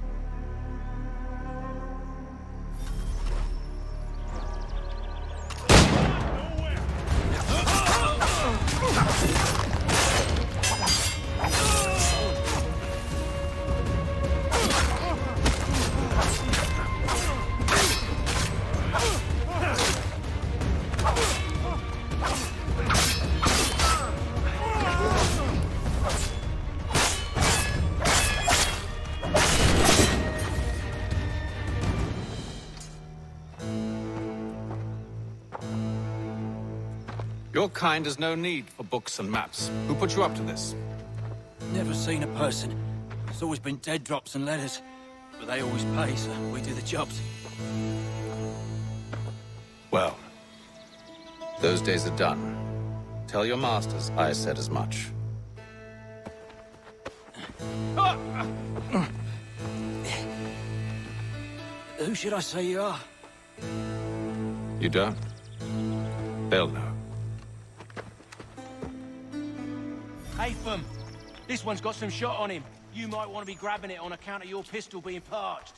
Your kind has no need for books and maps. Who put you up to this? Never seen a person. It's always been dead drops and letters. But they always pay, so we do the jobs. Well, those days are done. Tell your masters I said as much. Who should I say you are? You don't? They'll know. Haytham, this one's got some shot on him. You might want to be grabbing it on account of your pistol being parched.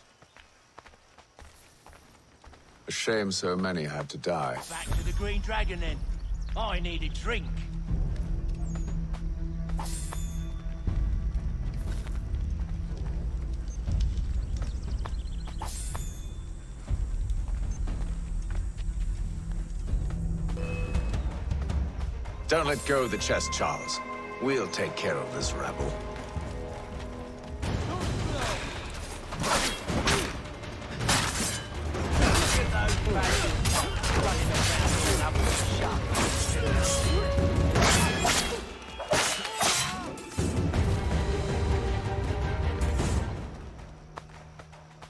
A shame so many had to die. Back to the Green Dragon, then. I need a drink. Don't let go of the chest, Charles. We'll take care of this rebel.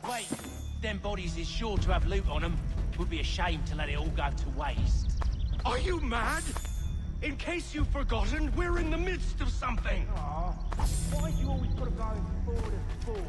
Wait, them bodies is sure to have loot on them. Would be a shame to let it all go to waste. Are you mad? In case you've forgotten, we're in the midst of something. Aw, why do you always gotta go forward and forward?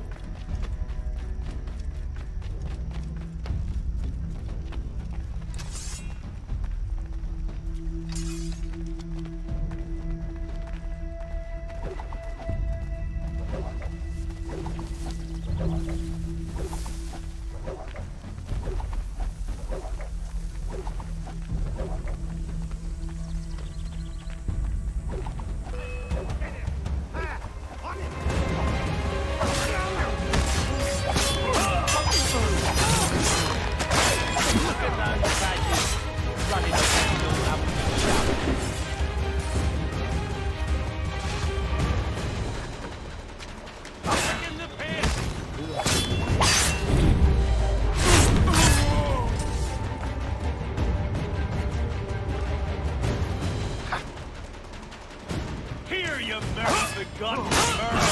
Here, you very begotten bird!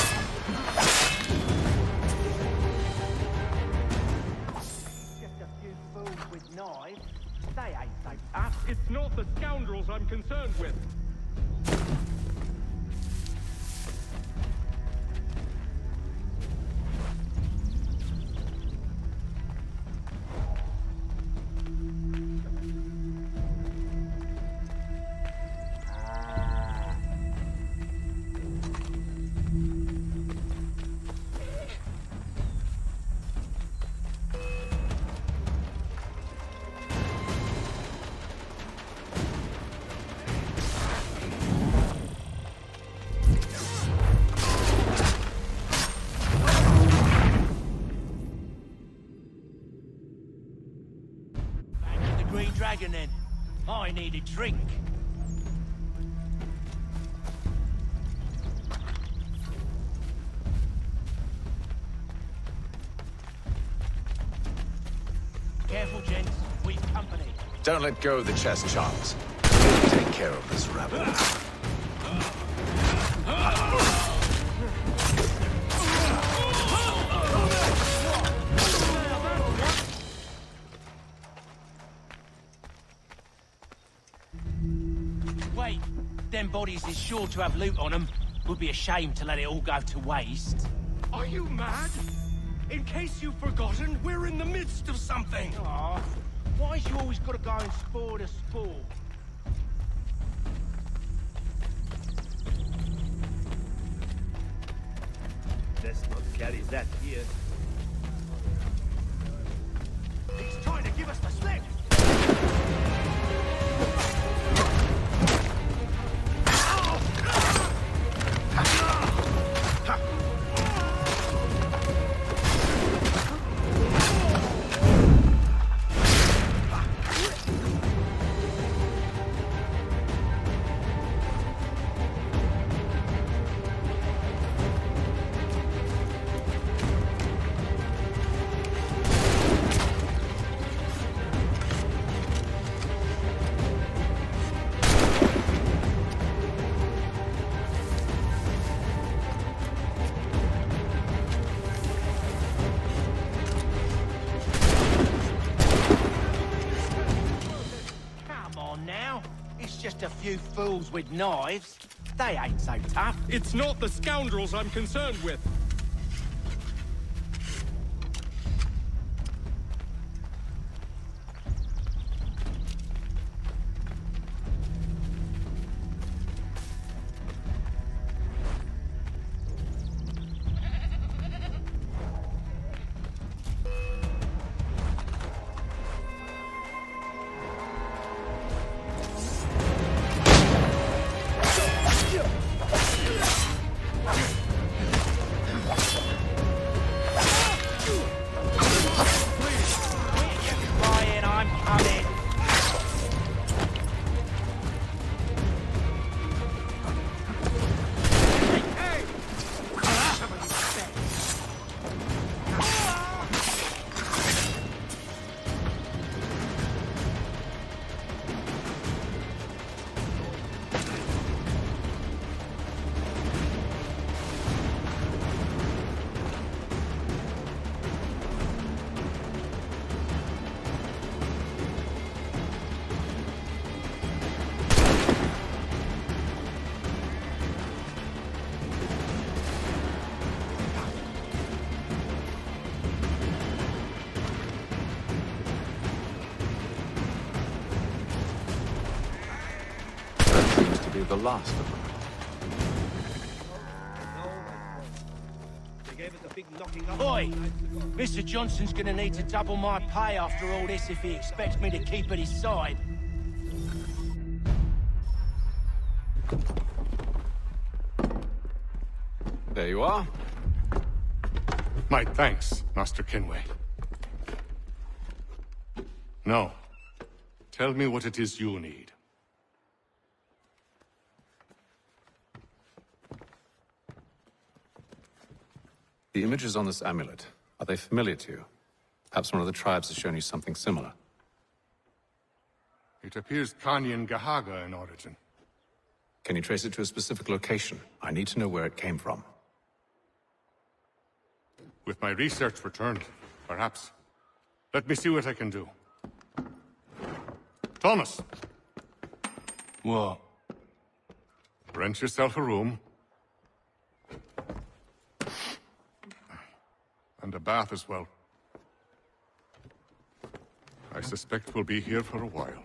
Just a few fools with knives. They ain't safe us. It's not the scoundrels I'm concerned with. I need a drink. Careful, gents. We've company. Don't let go of the chest, Charles. Take care of this rabble. Wait, them bodies is sure to have loot on them. Would be a shame to let it all go to waste. Are you mad? In case you've forgotten, we're in the midst of something. Aw, why's you always gotta go and spoil the sport? Let's not carry that here. He's trying to give us the slip! Just a few fools with knives. They ain't so tough. It's not the scoundrels I'm concerned with. The last of them. Oi! Mr. Johnson's gonna need to double my pay after all this if he expects me to keep at his side. There you are. My thanks, Master Kenway. Now, tell me what it is you need. The images on this amulet, are they familiar to you? Perhaps one of the tribes has shown you something similar. It appears Kanyan Gahaga in origin. Can you trace it to a specific location? I need to know where it came from. With my research returned, perhaps. Let me see what I can do. Thomas! What? Rent yourself a room. And a bath as well. I suspect we'll be here for a while.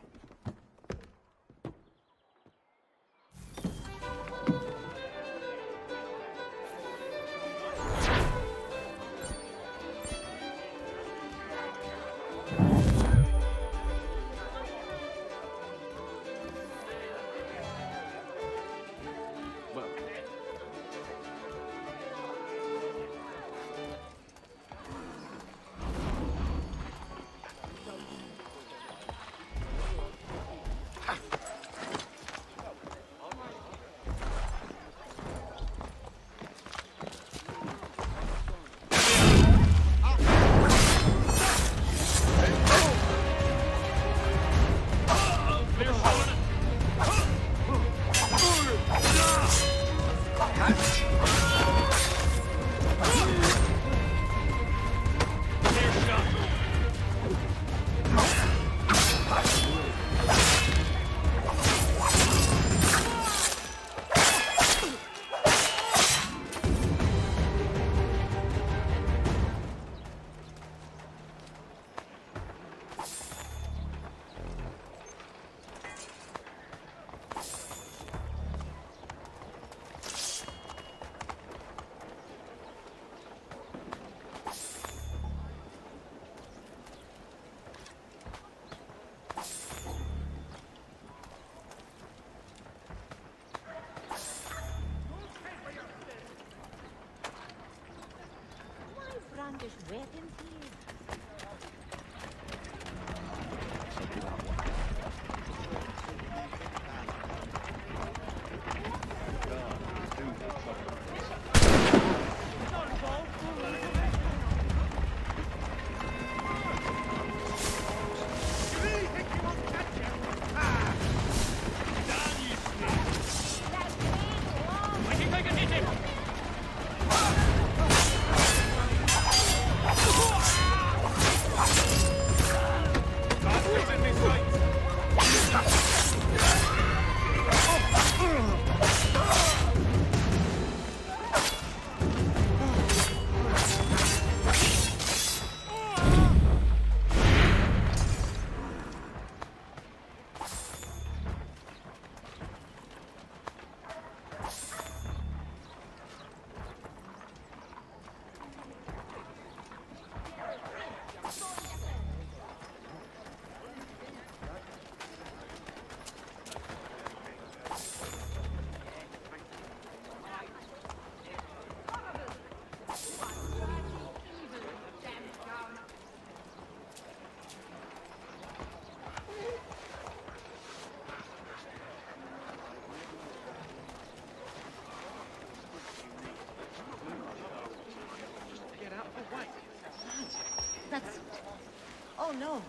Oh no,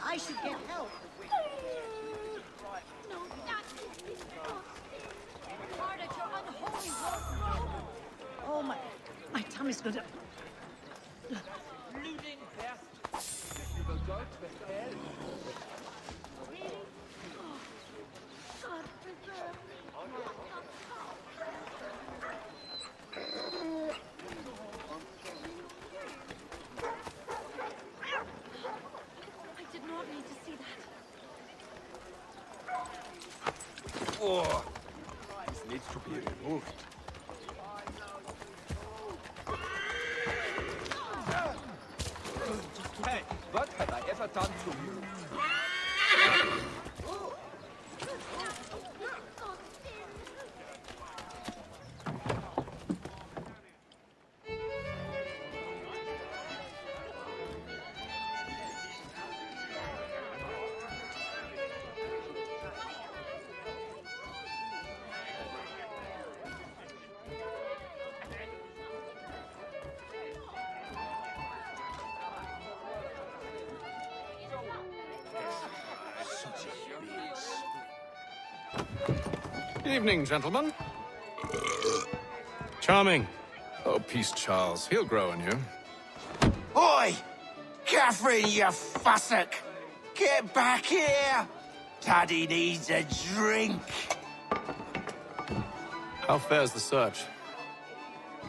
I should get help. No, that is not. Part of your unholy wardrobe. Oh, my tummy's gonna... Looting best. You will go to the hell. God preserve me. I did not need to see that. Oh, this needs to be removed. Hey, what have I ever done to you? Evening, gentlemen. Charming. Oh, peace, Charles. He'll grow on you. Oi! Catherine, you fussock! Get back here! Taddy needs a drink. How fares the search?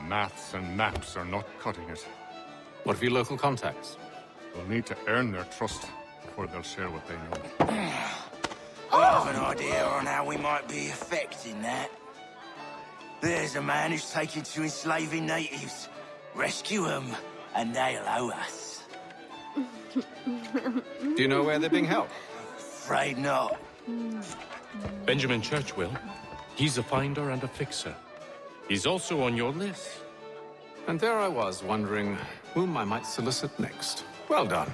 Maths and maps are not cutting it. What of your local contacts? We'll need to earn their trust before they'll share what they know. I have an idea on how we might be affecting that. There's a man who's taken to enslaving natives. Rescue them, and they'll owe us. Do you know where they're being held? Afraid not. Benjamin Churchwill. He's a finder and a fixer. He's also on your list. And there I was, wondering whom I might solicit next. Well done.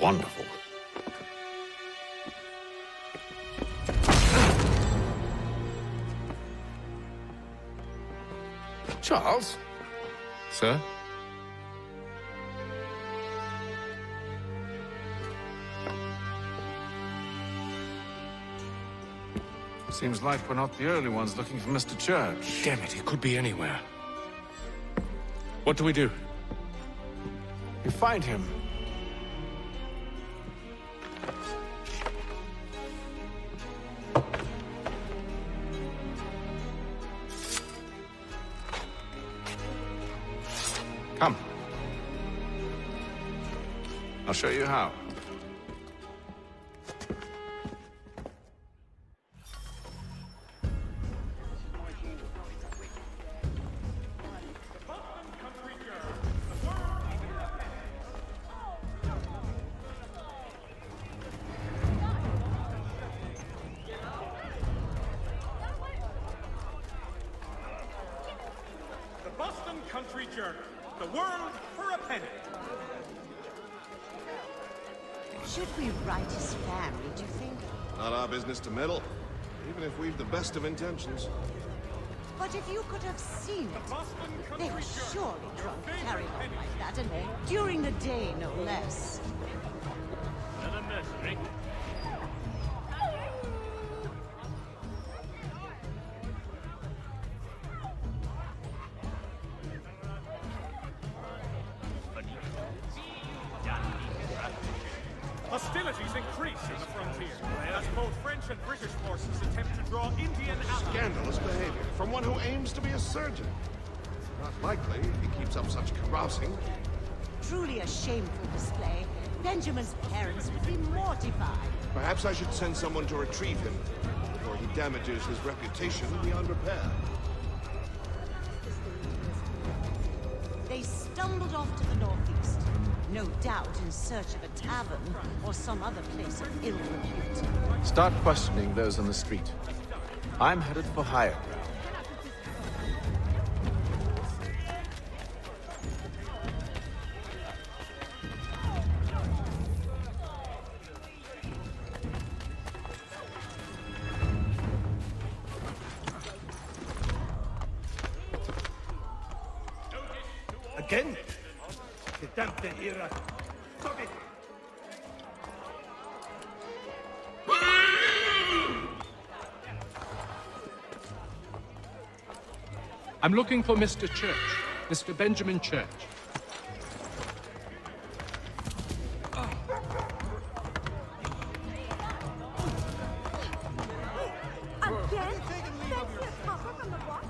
Wonderful. Charles? Sir? Seems like we're not the only ones looking for Mr. Church. Damn it, he could be anywhere. What do we do? You find him. Come. I'll show you how. The Boston Country Journal. The world for a penny. Should we write his family, do you think? Not our business to meddle, even if we've the best of intentions. But if you could have seen it, they were surely drunk, carrying on like that, and during the day, no less. Hostilities increase in the frontier as both French and British forces attempt to draw Indian allies. Scandalous behavior from one who aims to be a surgeon. Not likely if he keeps up such carousing. Truly a shameful display. Benjamin's parents would be mortified. Perhaps I should send someone to retrieve him, before he damages his reputation beyond repair. They stumbled off to the northeast, no doubt in search of a tavern or some other place of ill repute. Start questioning those on the street. I'm headed for higher ground. Again? Verdammte Ehre. Sorry. I'm looking for Mr. Church, Mr. Benjamin Church. Again? Thanks to Papa from the watch?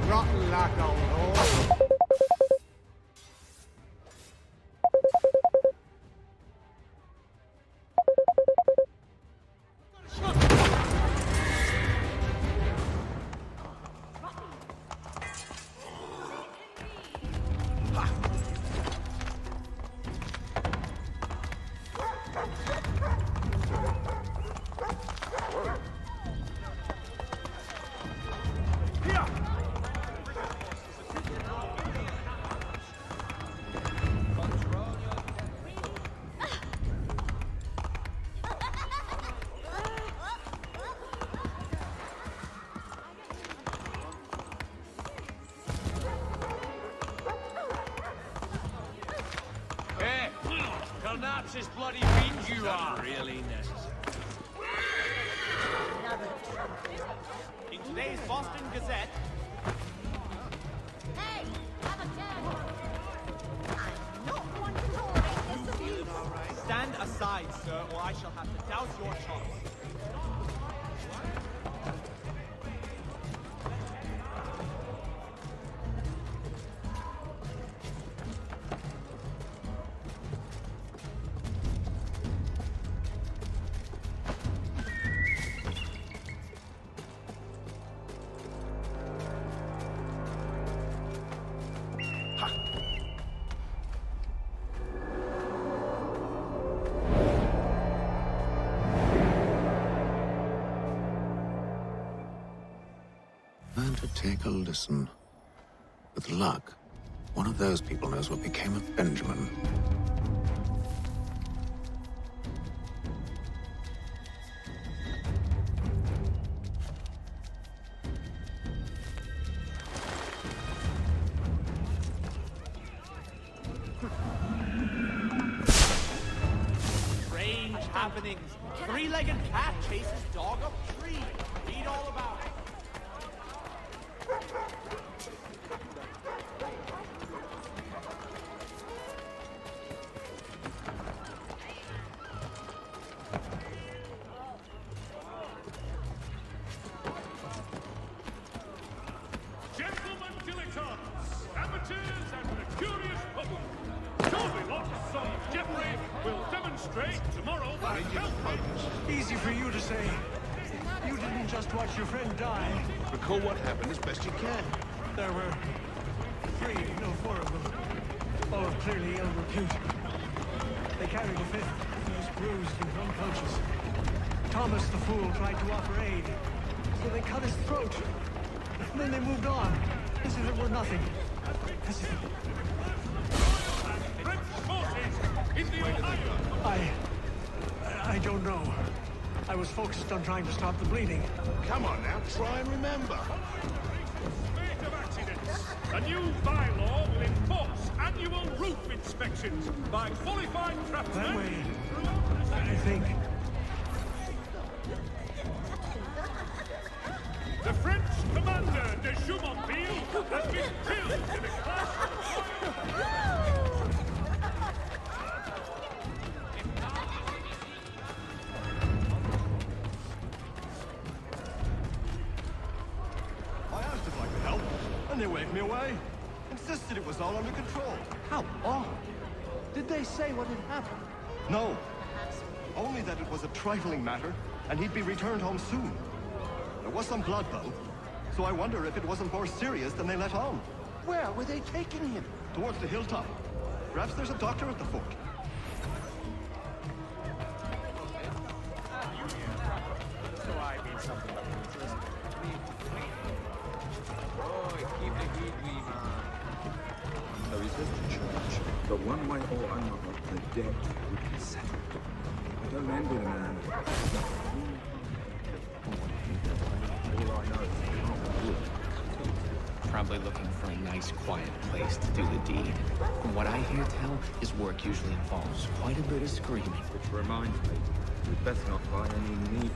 Rotten luck, old horse. Hey, Kalnapsis bloody fiends you are! Really necessary. In today's Boston Gazette. Hey, have a care. I'm not one to tolerate this abuse. Stand aside, sir, or I shall have to douse your chops. Learn to take a listen. With luck, one of those people knows what became of Benjamin. Strange happenings. Three-legged cat chases dog up tree. Read all about it. Gentlemen dilettantes, amateurs and the curious public, surely not some Jeffrey will demonstrate tomorrow by Easy for you to say. You didn't just watch your friend die. Recall what happened as best you can. There were four of them. All of clearly ill repute. They carried a fifth. He was bruised in front coaches. Thomas the fool tried to offer aid, so they cut his throat. And then they moved on, as if it were nothing. As if... French forces in the Ohio. I don't know. I was focused on trying to stop the bleeding. Come on now, try and remember. Spate of accidents. A new bylaw will enforce annual roof inspections by qualified craftsmen. That way, I think. The French commander de Jumonville has been killed in a clash. I asked if I could help, and they waved me away. Insisted it was all under control. How odd. Did they say what had happened? No. Only that it was a trifling matter, and he'd be returned home soon. There was some blood, though, so I wonder if it wasn't more serious than they let on. Where were they taking him? Towards the hilltop. Perhaps there's a doctor at the fort. So I've been something like this. There is a church, but one way or another, the debt would be settled. I don't envy the man. All I know is he can't do it. Probably looking for a nice, quiet place to do the deed. From what I hear tell, his work usually involves quite a bit of screaming. Which reminds me, we'd best not buy any meat.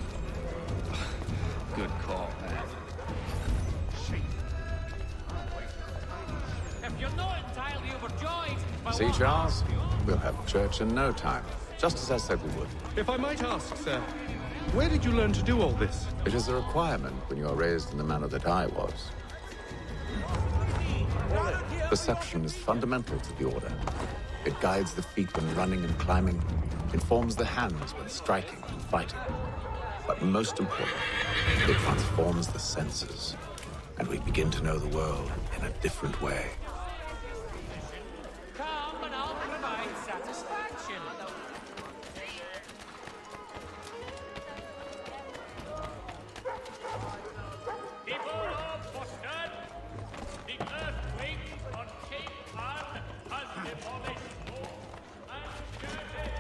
Good call, Pat. If you're not entirely overjoyed by See, Charles? We'll have church in no time, just as I said we would. If I might ask, sir, where did you learn to do all this? It is a requirement when you are raised in the manner that I was. Perception is fundamental to the Order. It guides the feet when running and climbing, informs the hands when striking and fighting. But most important, it transforms the senses, and we begin to know the world in a different way. Come and I'll provide satisfaction. People of Boston, the earthquake on Cape Ann has demolished forts and churches.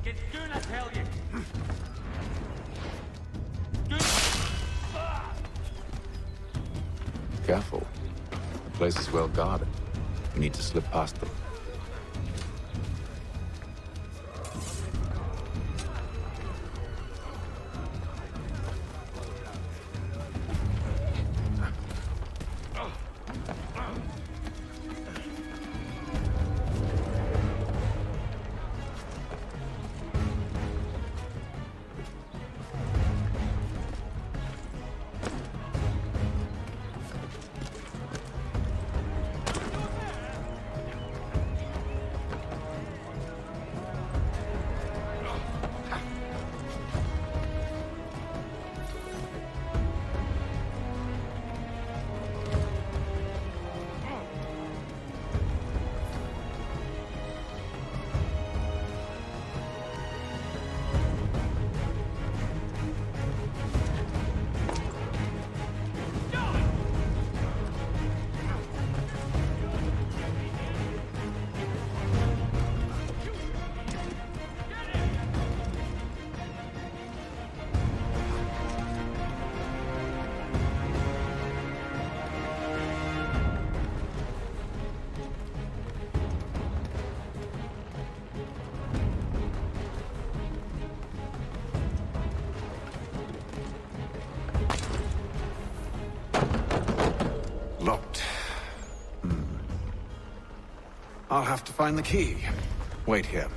Get soon, I tell you. Careful. The place is well guarded. You need to slip past them. Locked. I'll have to find the key. Wait here.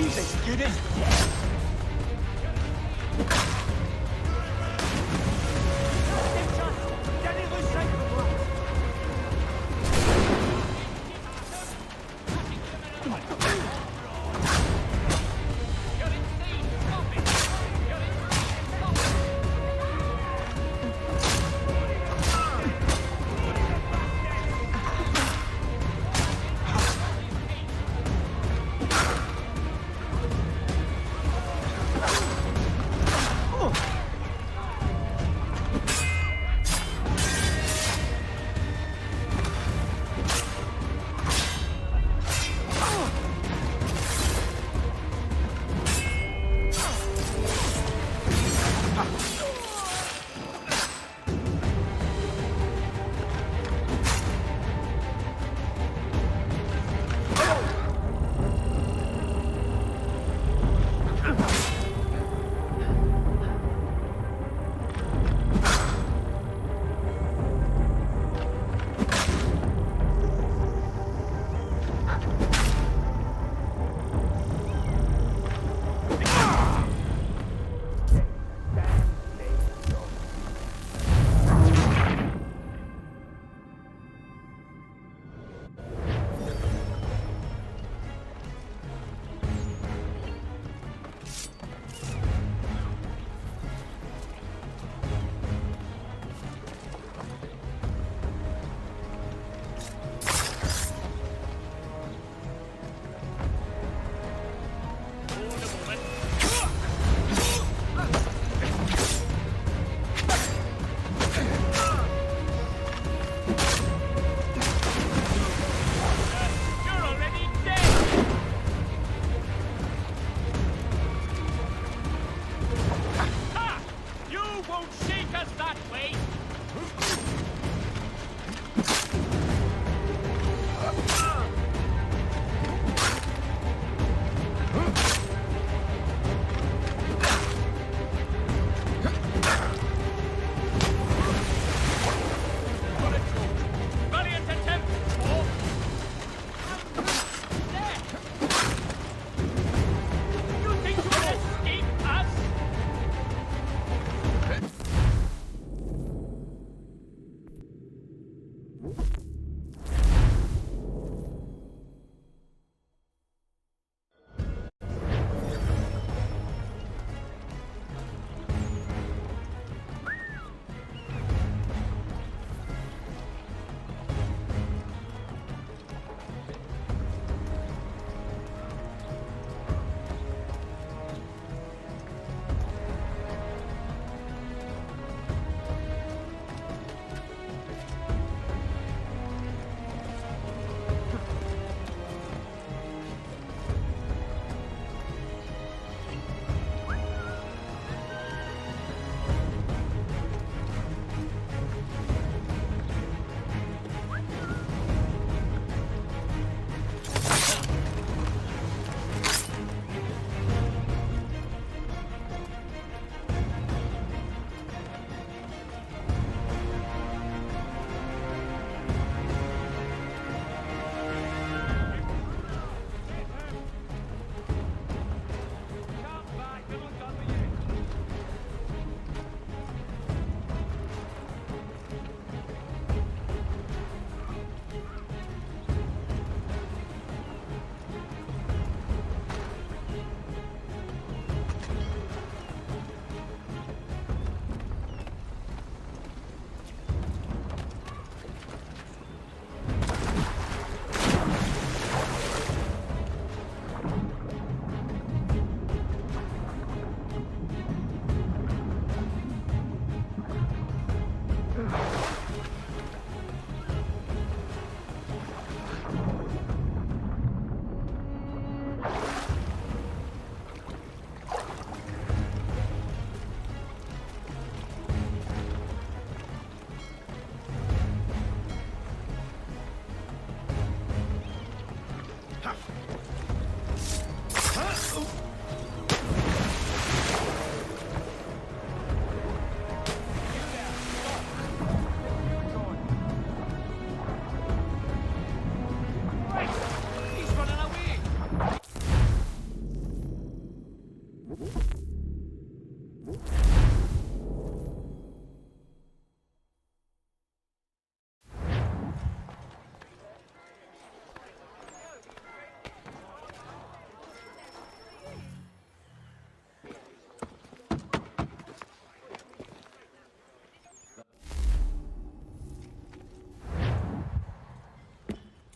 Jesus, Judas!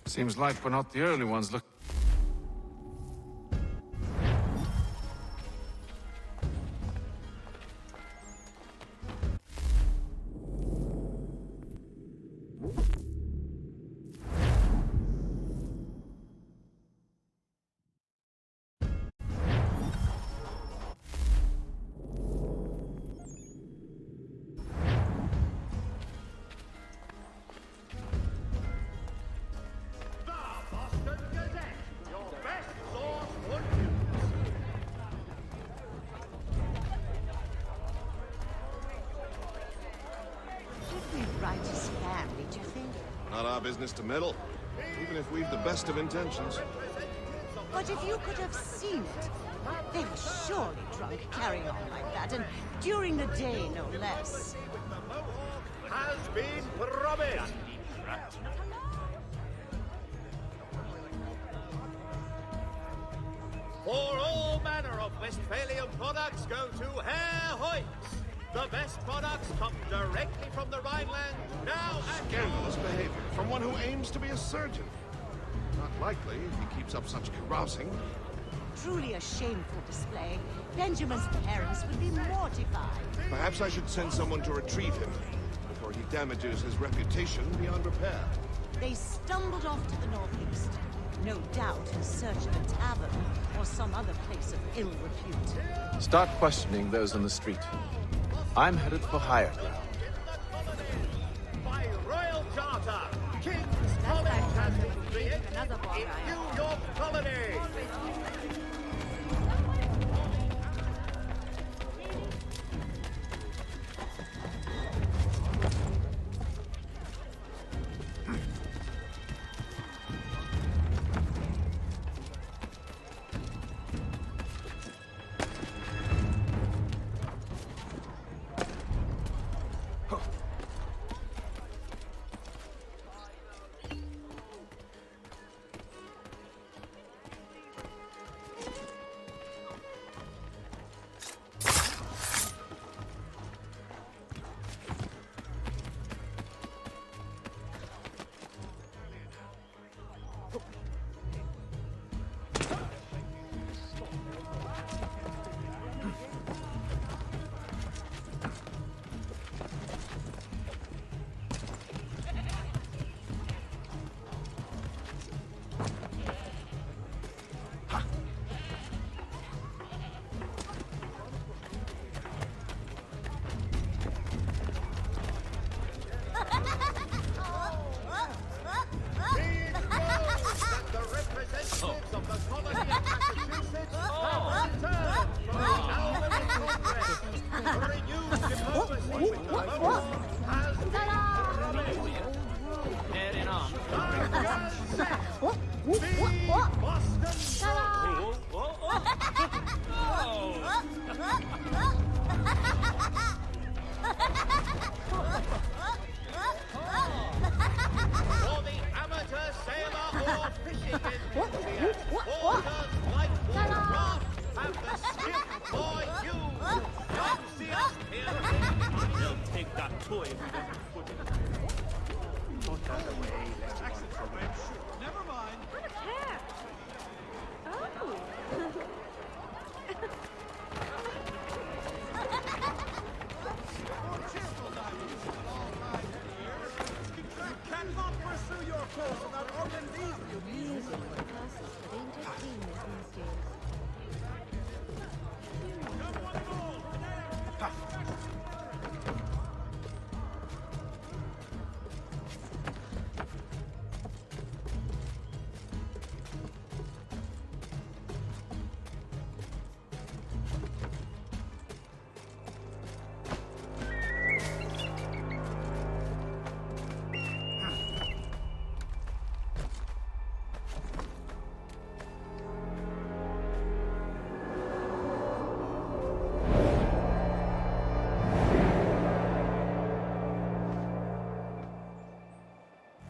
Seems like we're not the only ones looking. Not our business to meddle, even if we've the best of intentions. But if you could have seen it, they were surely drunk carrying on like that, and during the day, no less. Has been promised. For all manner of Westphalian products go to Herr Hoyt. The best products come directly from the Rhineland, now and Scandalous behavior from one who aims to be a surgeon. Not likely if he keeps up such carousing. Truly a shameful display. Benjamin's parents would be mortified. Perhaps I should send someone to retrieve him before he damages his reputation beyond repair. They stumbled off to the northeast, no doubt in search of a tavern or some other place of ill repute. Start questioning those on the street. I'm headed for higher ground. by royal charter, King's College has been created in New York Colony.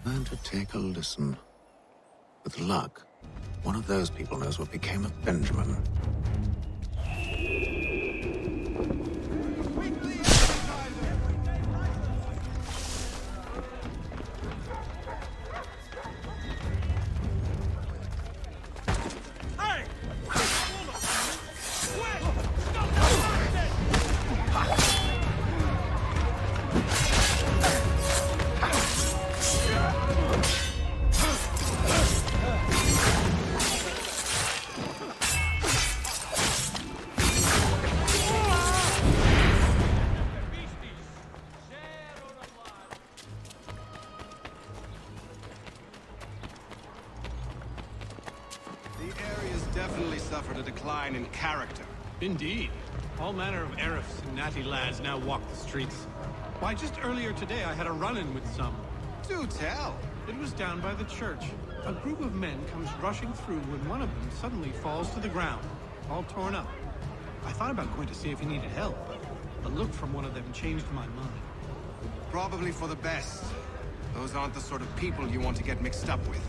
Learn to take a listen. With luck, one of those people knows what became of Benjamin. definitely suffered a decline in character. Indeed. All manner of Arifs and natty lads now walk the streets. Why, just earlier today I had a run-in with some. Do tell. It was down by the church. A group of men comes rushing through when one of them suddenly falls to the ground, all torn up. I thought about going to see if he needed help, but a look from one of them changed my mind. Probably for the best. Those aren't the sort of people you want to get mixed up with.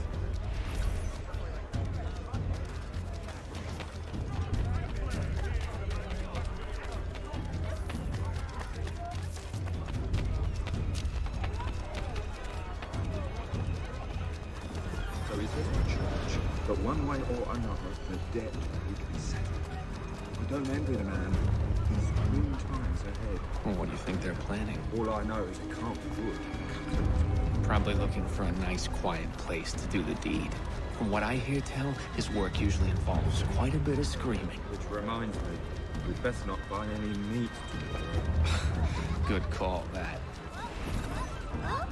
So he says to church, but one way or another, the debt would be settled. I don't envy the man. He's grim times ahead. Well, what do you think they're planning? All I know is it can't be good. Probably looking for a nice, quiet place to do the deed. From what I hear tell, his work usually involves quite a bit of screaming. Which reminds me, we'd best not buy any meat. Good call, that.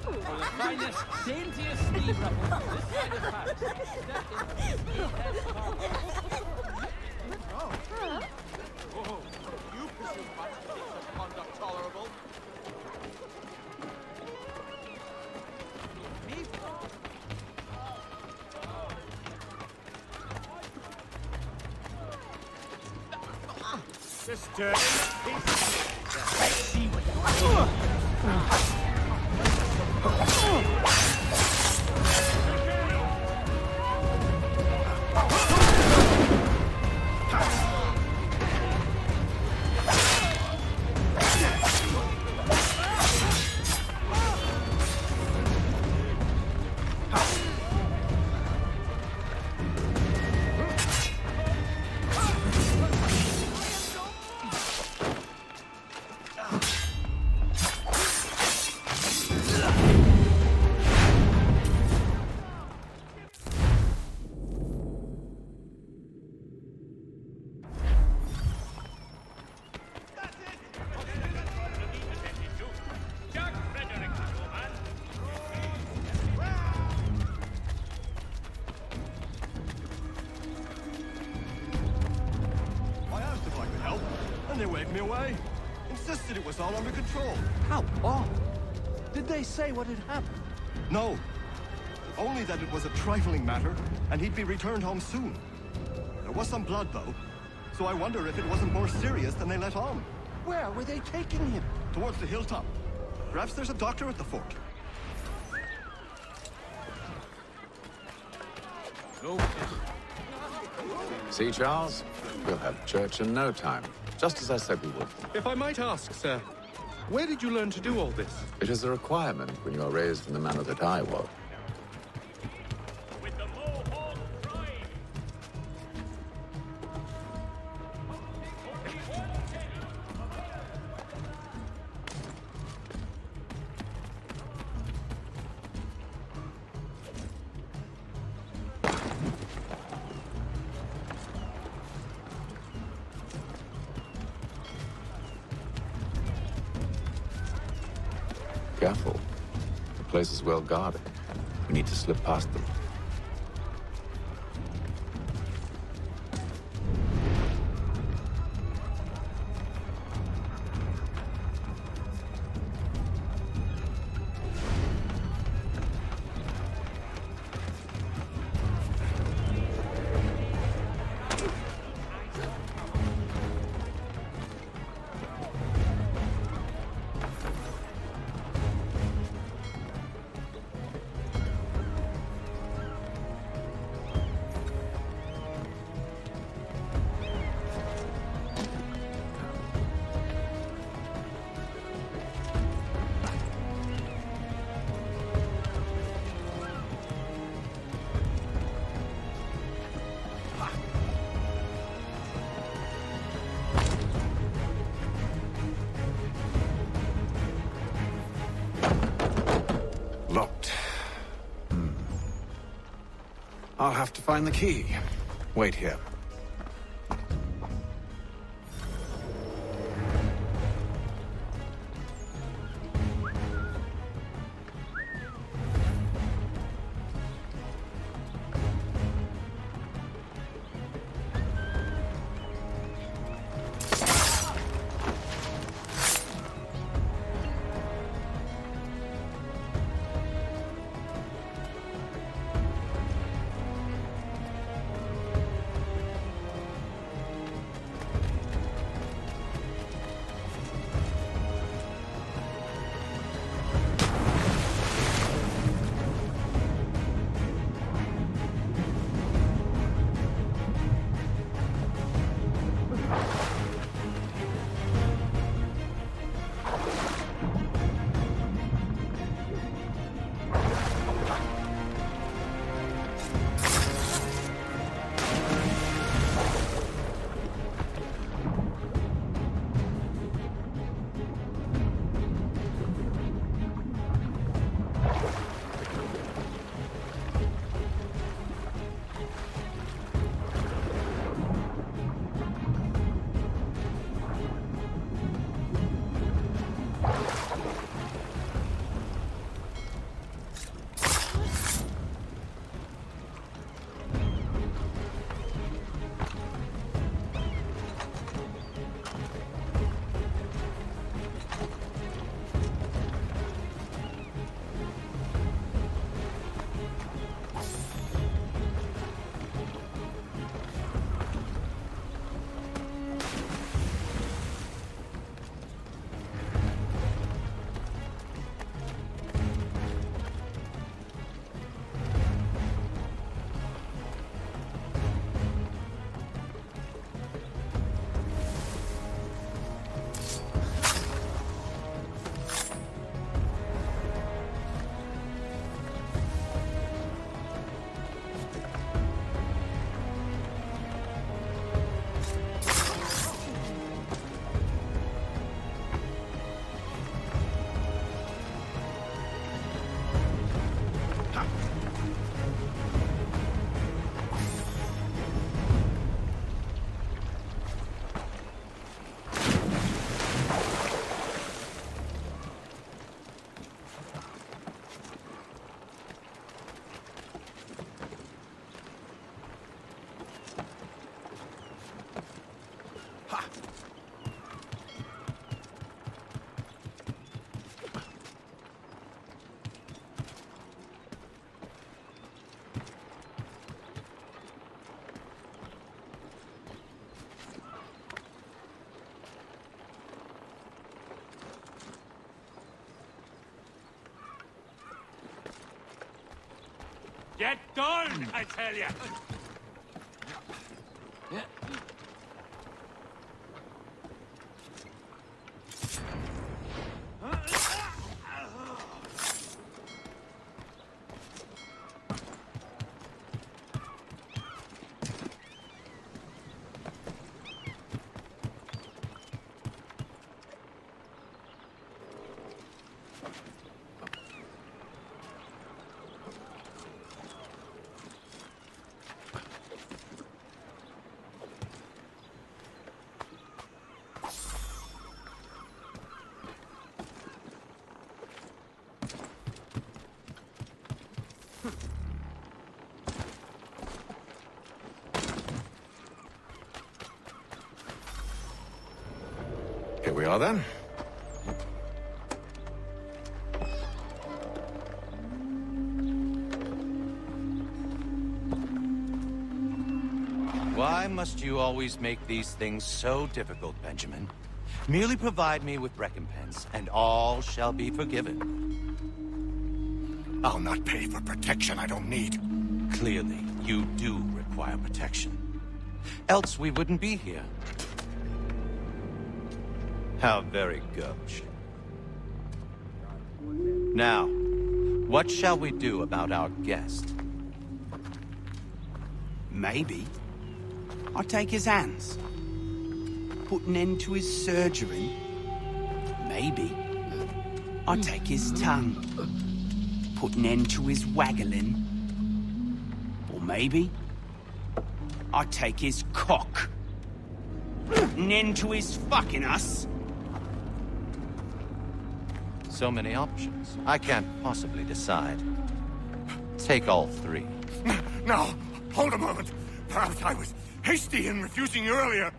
For the finest, daintiest ski ruffles this side of Paris. Oh, you presume much to think such conduct tolerable? Sister, let's see what They waved me away. Insisted it was all under control. How odd. Did they say what had happened? No. Only that it was a trifling matter, and he'd be returned home soon. There was some blood, though. So I wonder if it wasn't more serious than they let on. Where were they taking him? Towards the hilltop. Perhaps there's a doctor at the fort. See, Charles? We'll have church in no time. Just as I said we would. If I might ask, sir, where did you learn to do all this? It is a requirement when you are raised in the manner that I was. Careful. The place is well guarded. We need to slip past them. Locked. I'll have to find the key. Wait here. Get done, I tell you! Here we are, then. Why must you always make these things so difficult, Benjamin? Merely provide me with recompense, and all shall be forgiven. I'll not pay for protection I don't need. Clearly, you do require protection. Else we wouldn't be here. How very gauche. Now, what shall we do about our guest? Maybe I'll take his hands. Put an end to his surgery. Maybe I'll take his tongue. Put an end to his waggling. Or maybe I'll take his cock. Put an end to his fucking us. So many options. I can't possibly decide. Take all three. No, hold a moment. Perhaps I was hasty in refusing you earlier.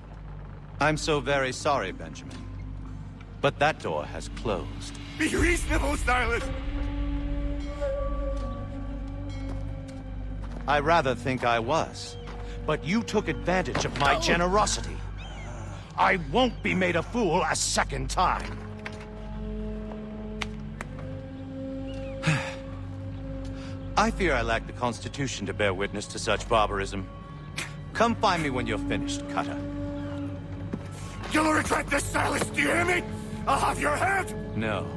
I'm so very sorry, Benjamin. But that door has closed. Be reasonable, Silas! I rather think I was. But you took advantage of my generosity. I won't be made a fool a second time. I fear I lack the constitution to bear witness to such barbarism. Come find me when you're finished, Cutter. You'll regret this, Silas, do you hear me? I'll have your head! No.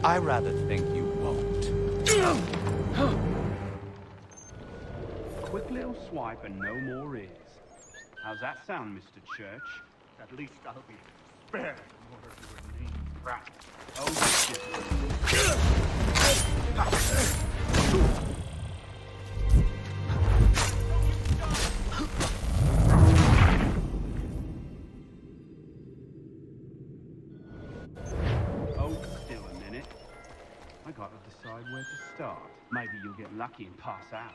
I rather think you won't. Quick little swipe and no more is. How's that sound, Mr. Church? At least I'll be spared more of your name. Right. Oh, shit. Hold still a minute. I gotta decide where to start. Maybe you'll get lucky and pass out.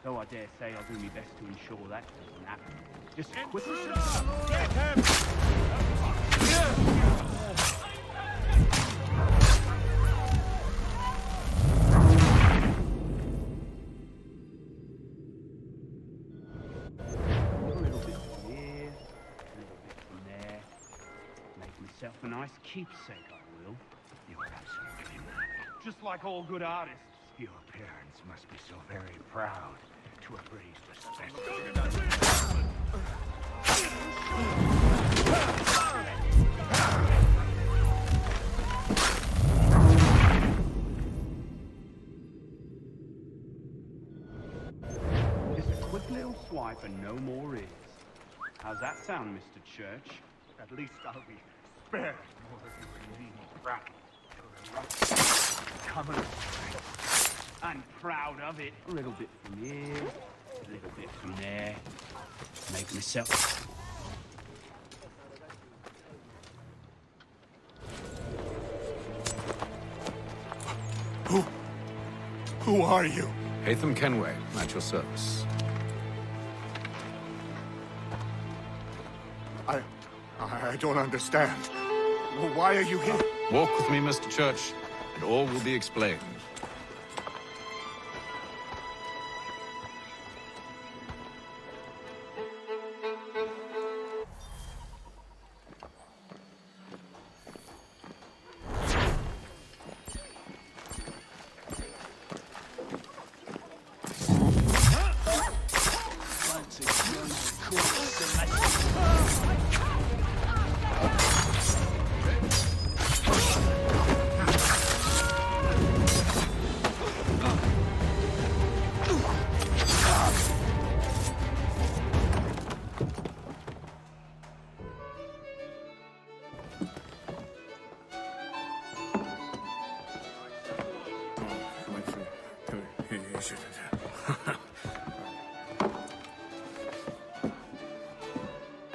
Though I dare say I'll do my best to ensure that doesn't happen. Just quickly. Get him! Myself a nice keepsake, I will. You're absolutely mad. Just like all good artists. Your parents must be so very proud to have raised a special. Just a quick little swipe and no more is. How's that sound, Mr. Church? At least I'll be spared more of your name. Right. Come on. I'm proud of it. A little bit from here, a little bit from there. Make myself. Who are you? Haytham Kenway, at your service. I don't understand. Why are you here? Walk with me, Mr. Church, and all will be explained.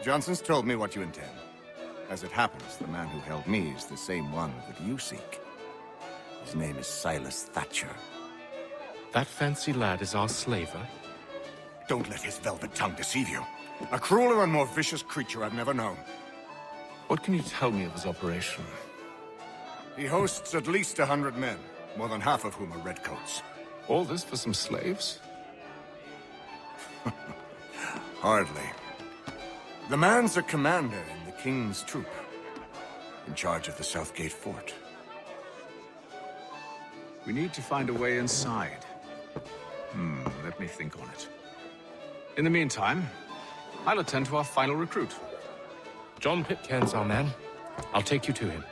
Johnson's told me what you intend. As it happens, the man who held me is the same one that you seek. His name is Silas Thatcher. That fancy lad is our slaver? Don't let his velvet tongue deceive you. A crueler and more vicious creature I've never known. What can you tell me of his operation? He hosts at least 100 men, more than half of whom are redcoats. All this for some slaves? Hardly. The man's a commander in the King's troop, in charge of the Southgate Fort. We need to find a way inside. Let me think on it. In the meantime, I'll attend to our final recruit. John Pitcairn's our man. I'll take you to him.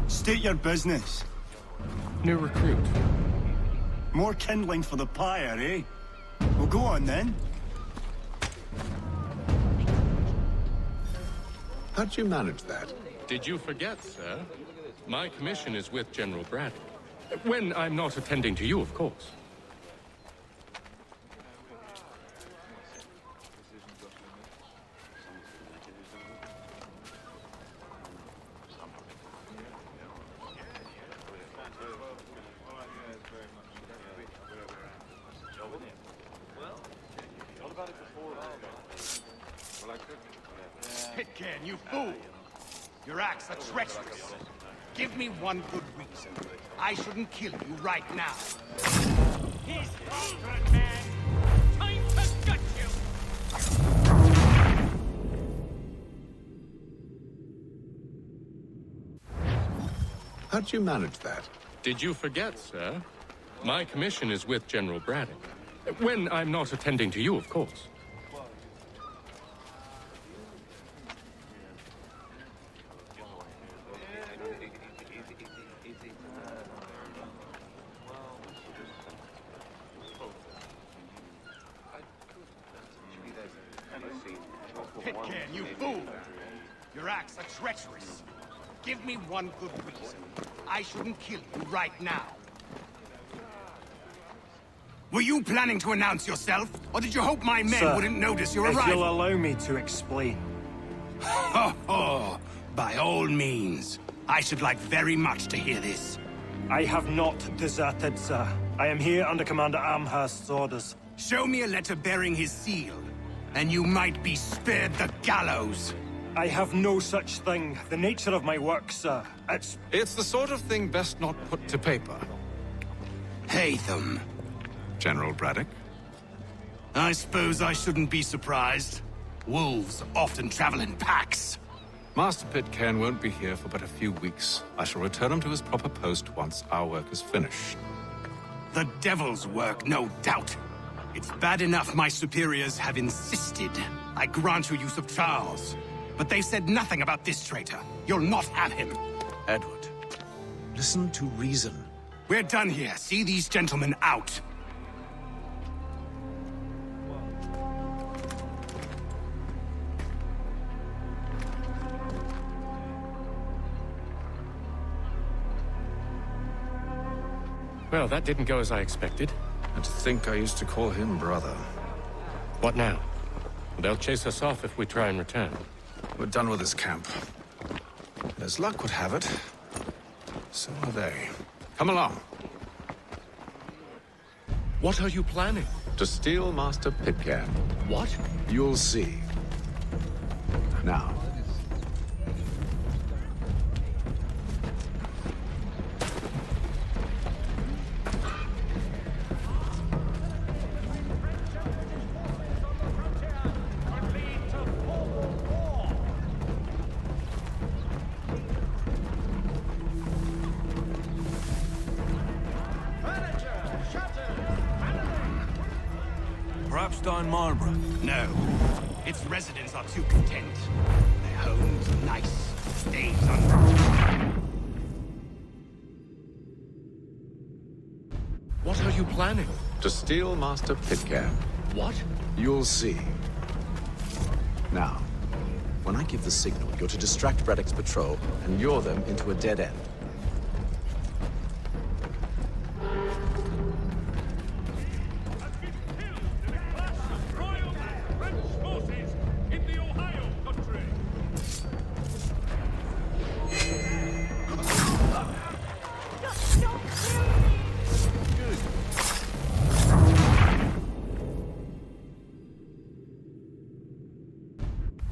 State your business. New recruit. More kindling for the pyre, eh? Well, go on then. How'd you manage that? Did you forget, sir? My commission is with General Bradley. When I'm not attending to you, of course. Pitcairn, you fool! Your acts are treacherous. Give me one good reason. I shouldn't kill you right now. He's hungry, man! Time to gut you! How'd you manage that? Did you forget, sir? My commission is with General Braddock. When I'm not attending to you, of course. Pitcairn, you fool! Your acts are treacherous. Give me one good reason. I shouldn't kill you right now. Were you planning to announce yourself? Or did you hope my men wouldn't notice your arrival? If you'll allow me to explain. Ho ho! By all means. I should like very much to hear this. I have not deserted, sir. I am here under Commander Amherst's orders. Show me a letter bearing his seal, and you might be spared the gallows. I have no such thing. The nature of my work, sir. It's the sort of thing best not put to paper. Hatham. General Braddock? I suppose I shouldn't be surprised. Wolves often travel in packs. Master Pitcairn won't be here for but a few weeks. I shall return him to his proper post once our work is finished. The devil's work, no doubt. It's bad enough my superiors have insisted I grant you use of Charles. But they said nothing about this traitor. You'll not have him. Edward, listen to reason. We're done here. See these gentlemen out. Well, that didn't go as I expected. And to think I used to call him brother. What now? They'll chase us off if we try and return. We're done with this camp. As luck would have it, so are they. Come along. What are you planning? To steal Master Pitcairn. What? You'll see. Now. Perhaps Don Marlborough? No. Its residents are too content. Their homes nice, stays unbroken. you planning? To steal Master Pitcairn. What? You'll see. Now, when I give the signal, you're to distract Braddock's patrol and lure them into a dead end.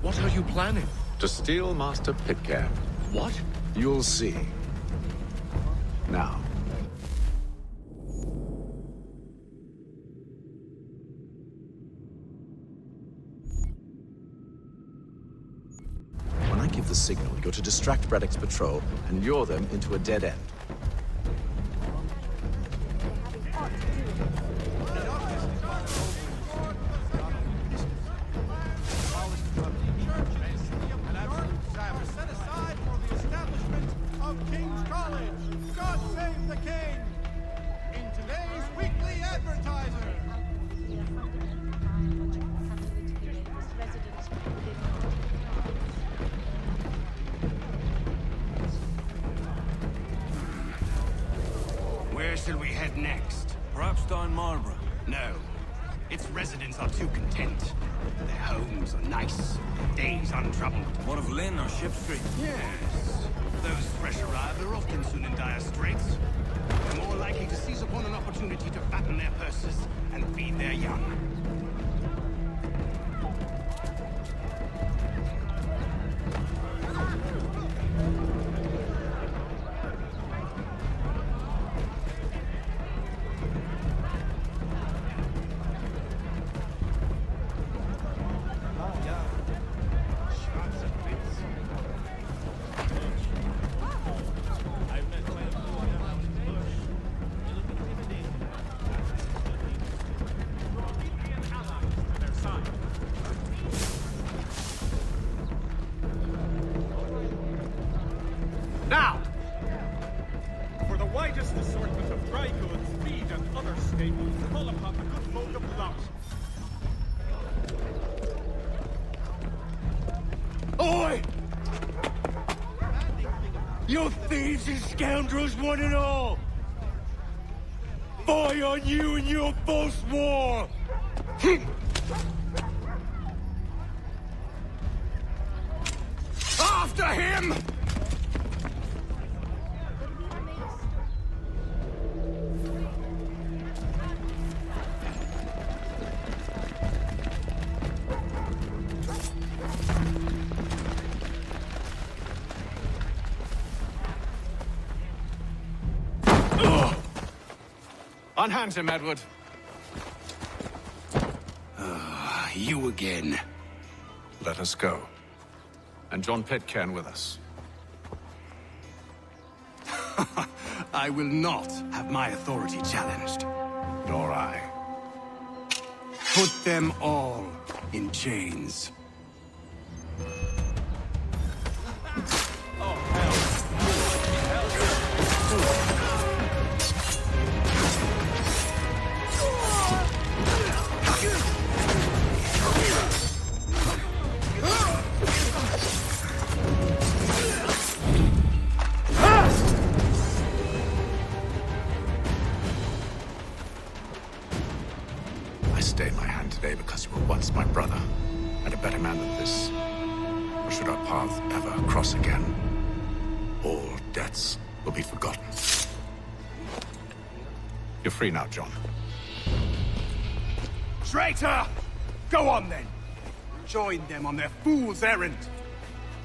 What are you planning? To steal Master Pitcairn. What? You'll see. Now. When I give the signal, you're to distract Braddock's patrol and lure them into a dead end. Where shall we head next? Perhaps down Marlborough. No. Its residents are too content. Their homes are nice, days untroubled. What of Lynn or Ship Street? Yes. Those fresh arrived are often soon in dire straits. They're more likely to seize upon an opportunity to fatten their purses and feed their young. Now, for the widest assortment of dry goods, feed, and other staples, call upon the good folk of Lot. Oi! You thieves and scoundrels, one and all! Fie on you and your false war! After him! Unhand him, Edward. You again. Let us go. And John Pitcairn with us. I will not have my authority challenged. Nor I. Put them all in chains. I stayed my hand today because you were once my brother, and a better man than this. Or should our paths ever cross again, all debts will be forgotten. You're free now, John. Traitor! Go on then! Join them on their fool's errand.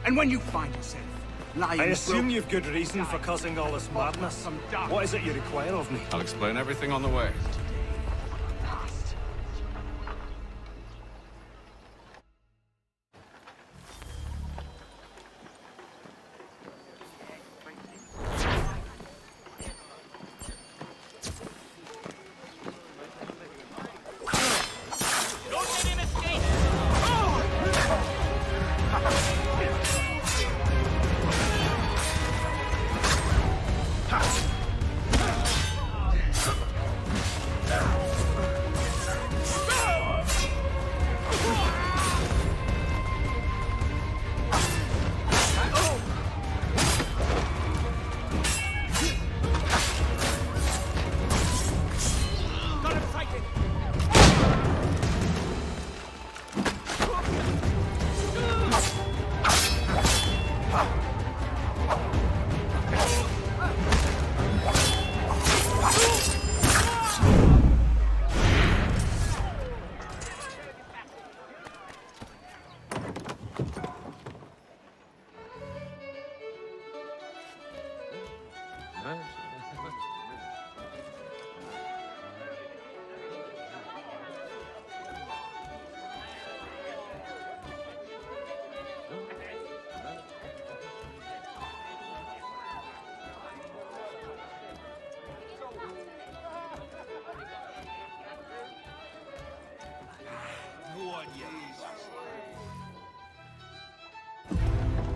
And when you find yourself lying... I assume you've good reason for causing all this madness. What is it you require of me? I'll explain everything on the way.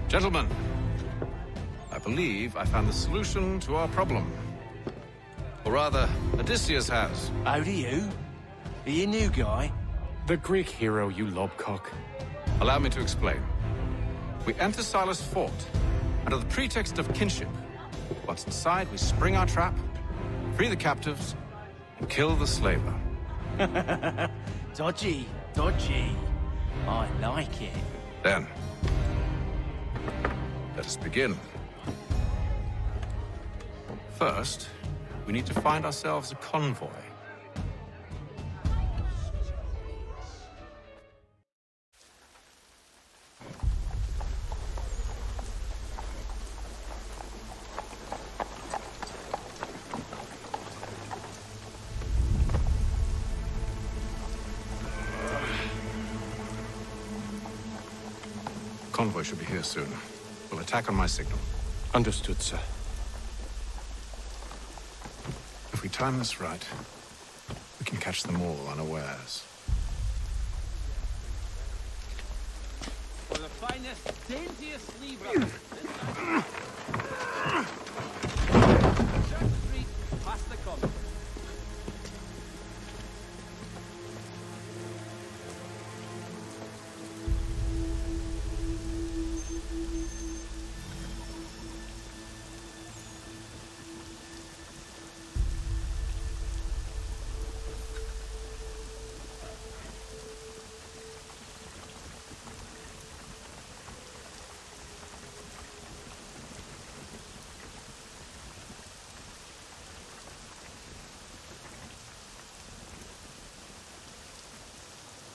Gentlemen, I believe I found the solution to our problem. Or rather, Odysseus has. How do you? Are you a new guy? The Greek hero, you lobcock. Allow me to explain. We enter Silas' fort, under the pretext of kinship. Once inside, we spring our trap, free the captives, and kill the slaver. Dodgy, dodgy. I like it. Then, let us begin. First, we need to find ourselves a convoy. Convoy should be here soon. We'll attack on my signal. Understood, sir. If we time this right, we can catch them all unawares. For the finest, daintiest sleeve ruffles. Church Street, past the convent.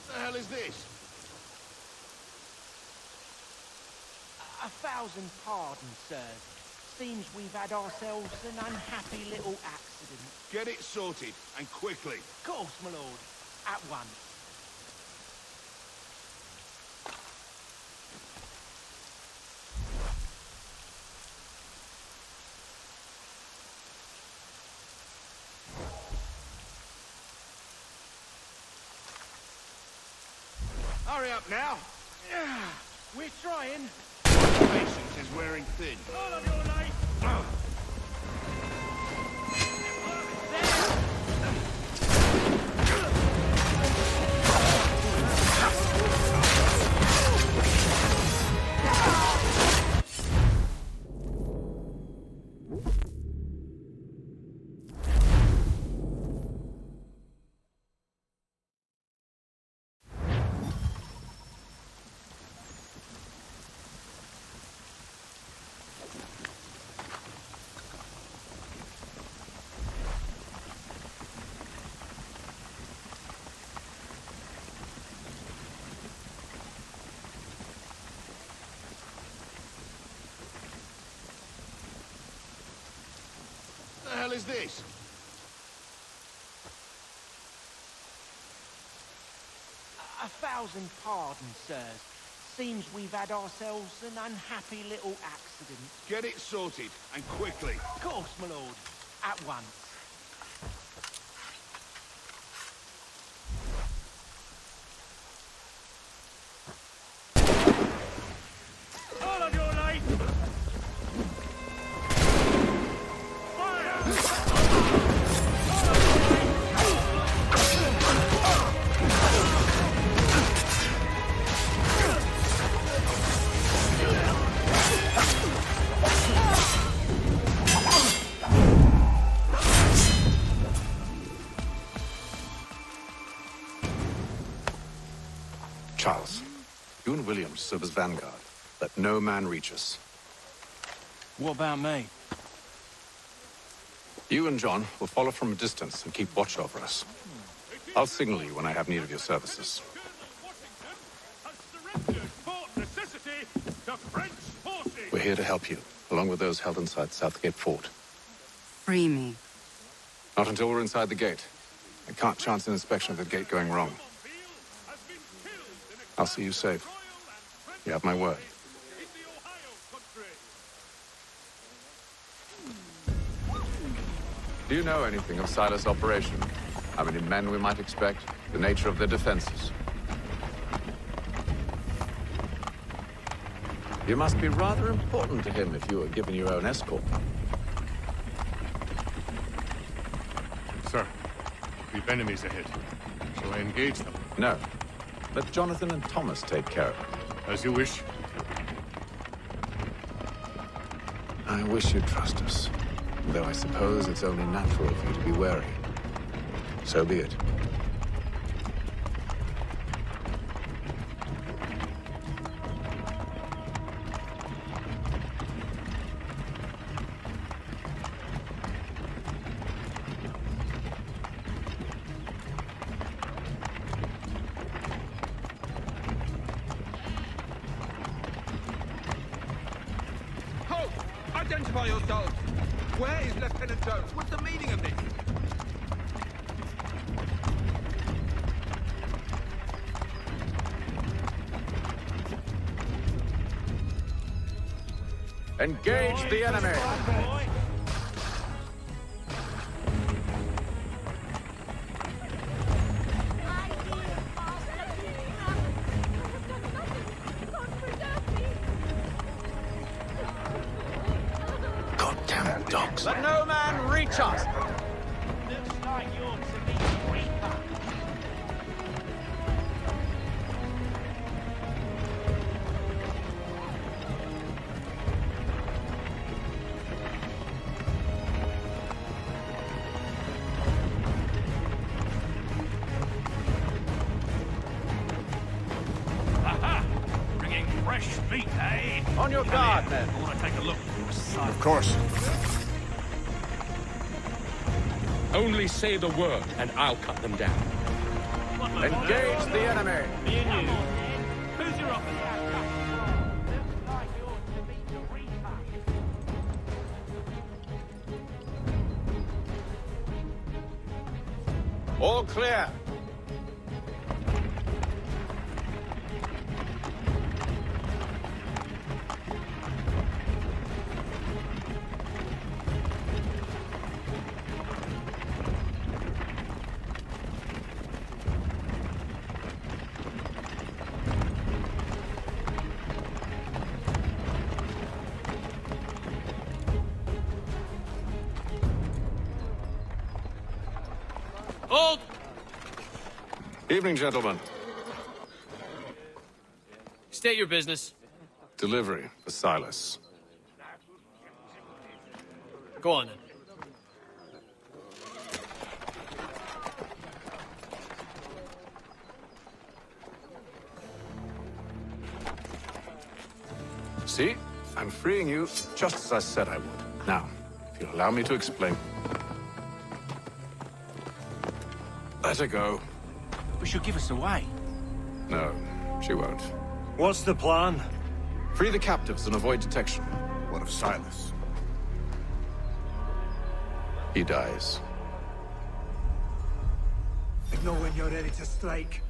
What the hell is this? 1,000 pardons, sirs. Seems we've had ourselves an unhappy little accident. Get it sorted, and quickly. Of course, my lord. At once. Hurry up now. We're trying. Patience is wearing thin. All of your life. What the hell is this? A 1,000 pardons, sirs. Seems we've had ourselves an unhappy little accident. Get it sorted, and quickly. Of course, my lord. At once. All of your life! Charles, you and William serve as vanguard. Let no man reach us. What about me? You and John will follow from a distance and keep watch over us. I'll signal you when I have need of your services. We're here to help you, along with those held inside Southgate Fort. Free me. Not until we're inside the gate. I can't chance an inspection of the gate going wrong. I'll see you safe. You have my word. Do you know anything of Silas' operation? How many men we might expect? The nature of their defenses? You must be rather important to him if you were given your own escort. Sir, we've enemies ahead. Shall I engage them? No. Let Jonathan and Thomas take care of it. As you wish. I wish you'd trust us. Though I suppose it's only natural for you to be wary. So be it. Halt! Identify yourselves! Where is Lieutenant Jones? What's the meaning of this? Engage the enemy! Goddamn dogs. Let no man reach us! Looks like you're to be the Reaper. Aha! Bringing fresh meat, eh? On your guard, men. I want to take a look. Of course. Only say the word, and I'll cut them down. Engage the enemy! Me and you. Who's your officer? Looks like you're to be the Reaper. All clear. Hold! Evening, gentlemen. State your business. Delivery for Silas. Go on then. See? I'm freeing you just as I said I would. Now, if you'll allow me to explain. Let her go. But she'll give us away. No, she won't. What's the plan? Free the captives and avoid detection. What of Silas? He dies. Know when you're ready to strike.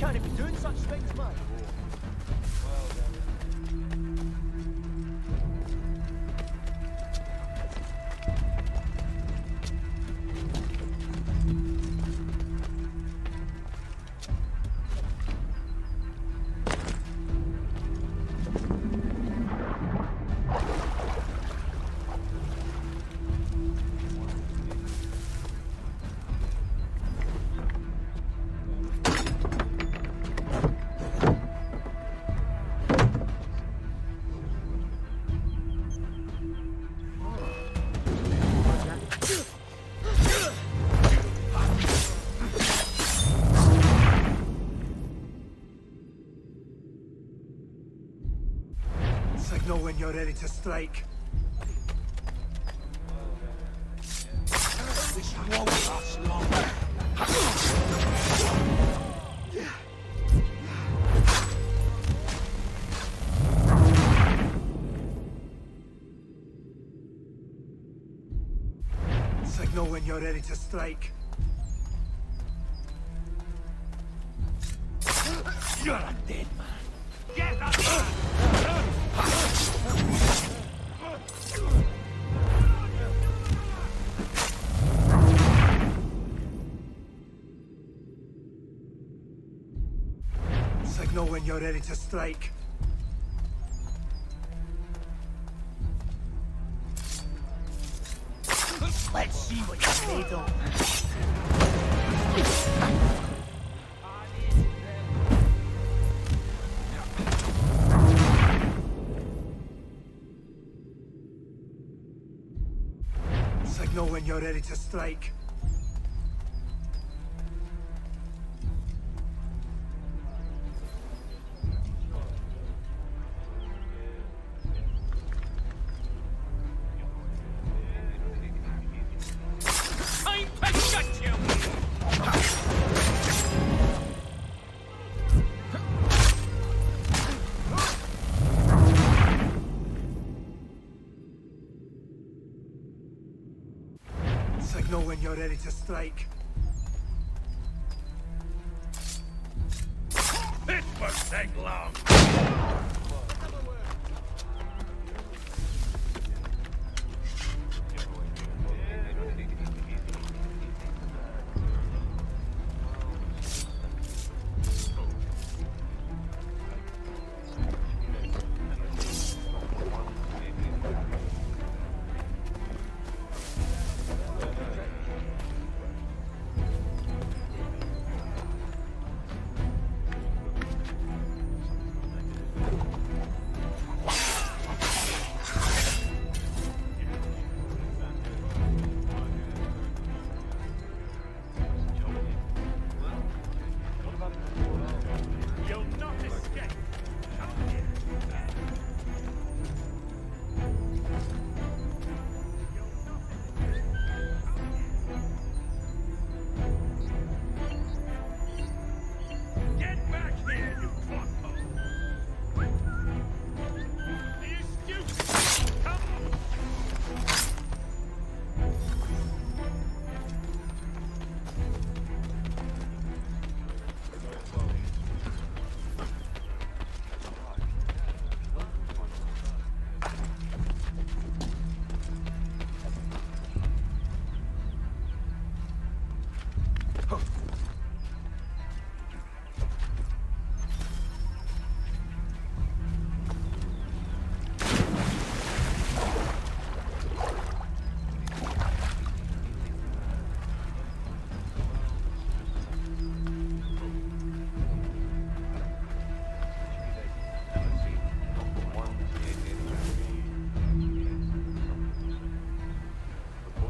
can't be doing such things, man. Signal when you're ready to strike. This won't last long. Signal when you're ready to strike. You're a dead man. Get that Signal when you're ready to strike. Let's see what you're made of. Signal when you're ready to strike. Time to shut you! Signal when you're ready to strike. This won't take long. You'll not escape. Get back here, you fuckhole! Are you stupid? Come on!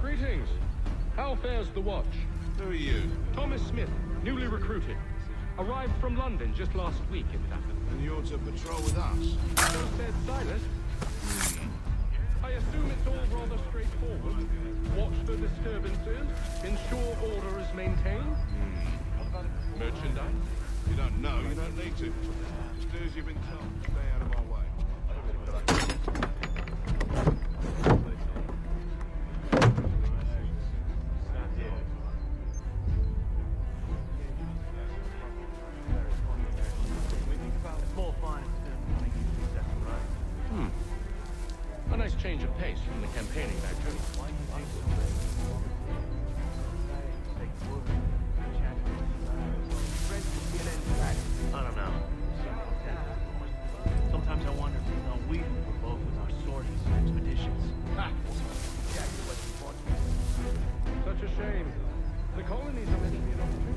Greetings. How fares the watch? Who are you? Thomas Smith, newly recruited. Arrived from London just last week, in fact. And you're to patrol with us? So said Silas. I assume it's all rather straightforward. Watch for disturbances, ensure order is maintained. Merchandise? You don't know, you don't need to. Just do as you've been told. Stay out of my way. change of pace from the campaigning back home. I don't know. Sometimes I wonder if it's not we who were both with our sorties and expeditions. Such a shame. The colonies are meant to be an opportunity.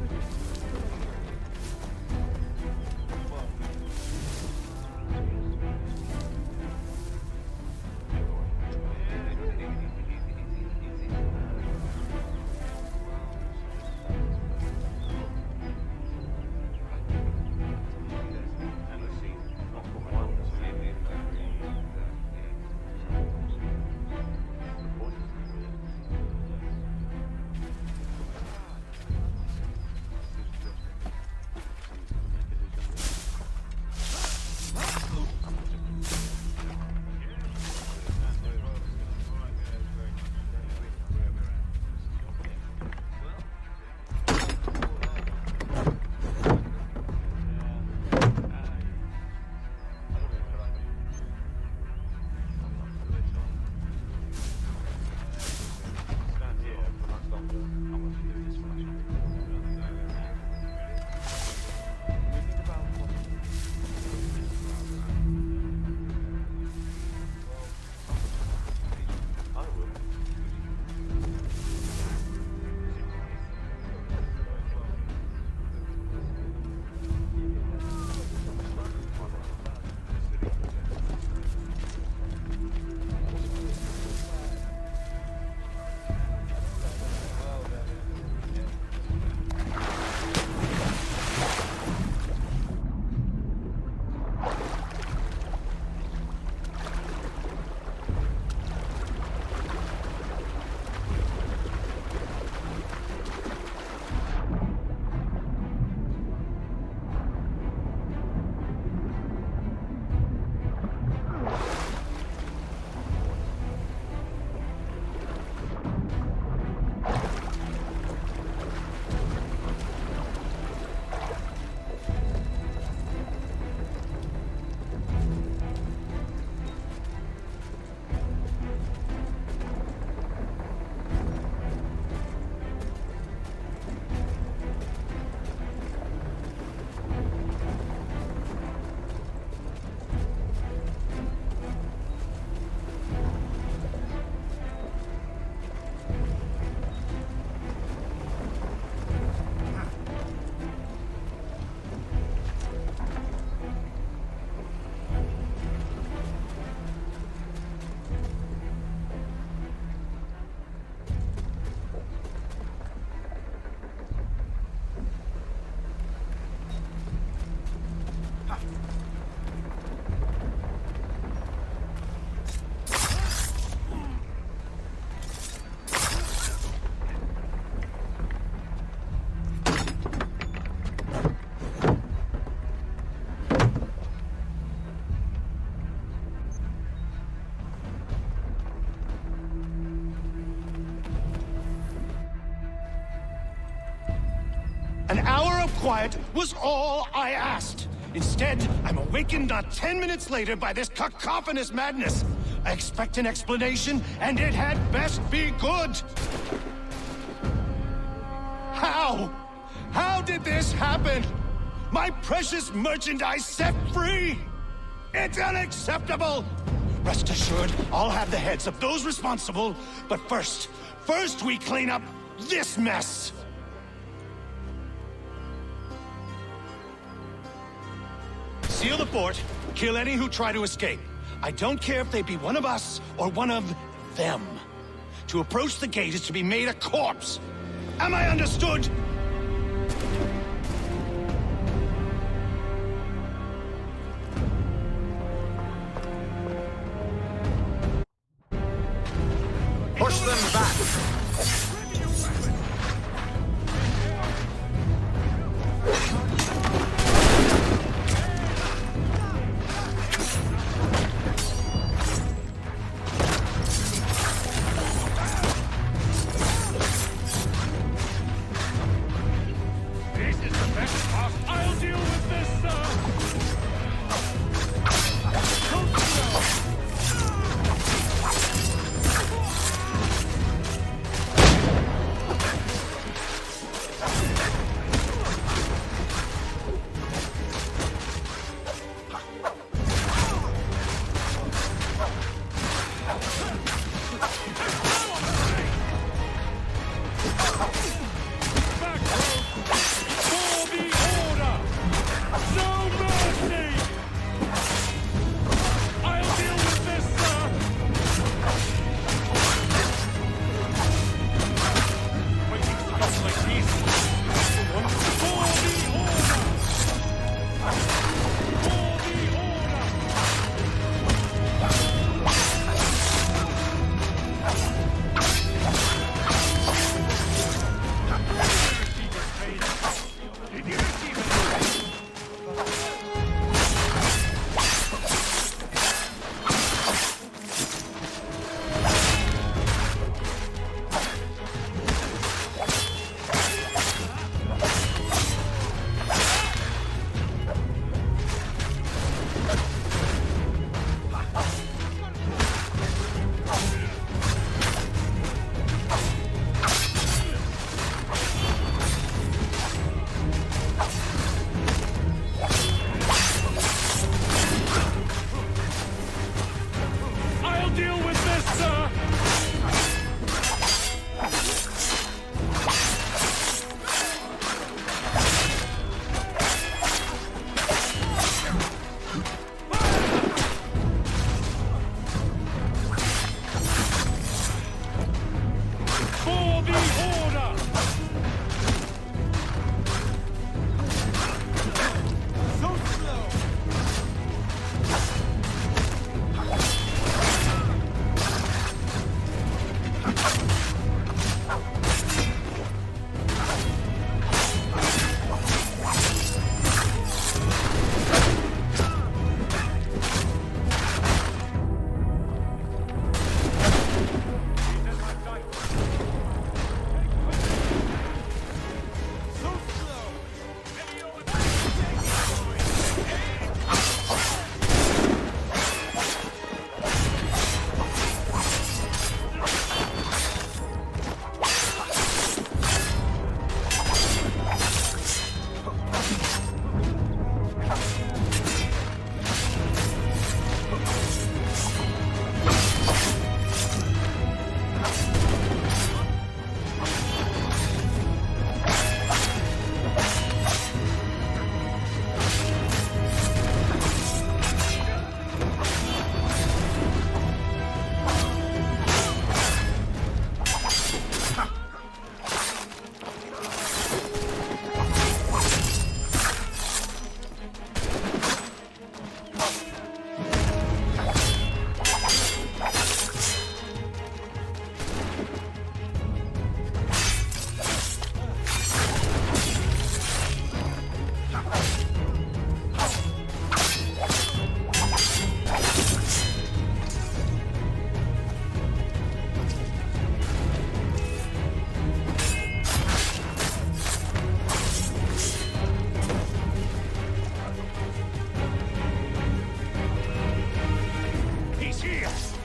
An hour of quiet was all I asked. Instead, I'm awakened not 10 minutes later by this cacophonous madness. I expect an explanation, and it had best be good. How? How did this happen? My precious merchandise set free? It's unacceptable! Rest assured, I'll have the heads of those responsible, but first we clean up this mess! Seal the fort, kill any who try to escape. I don't care if they be one of us or one of them. To approach the gate is to be made a corpse. Am I understood? Push them back!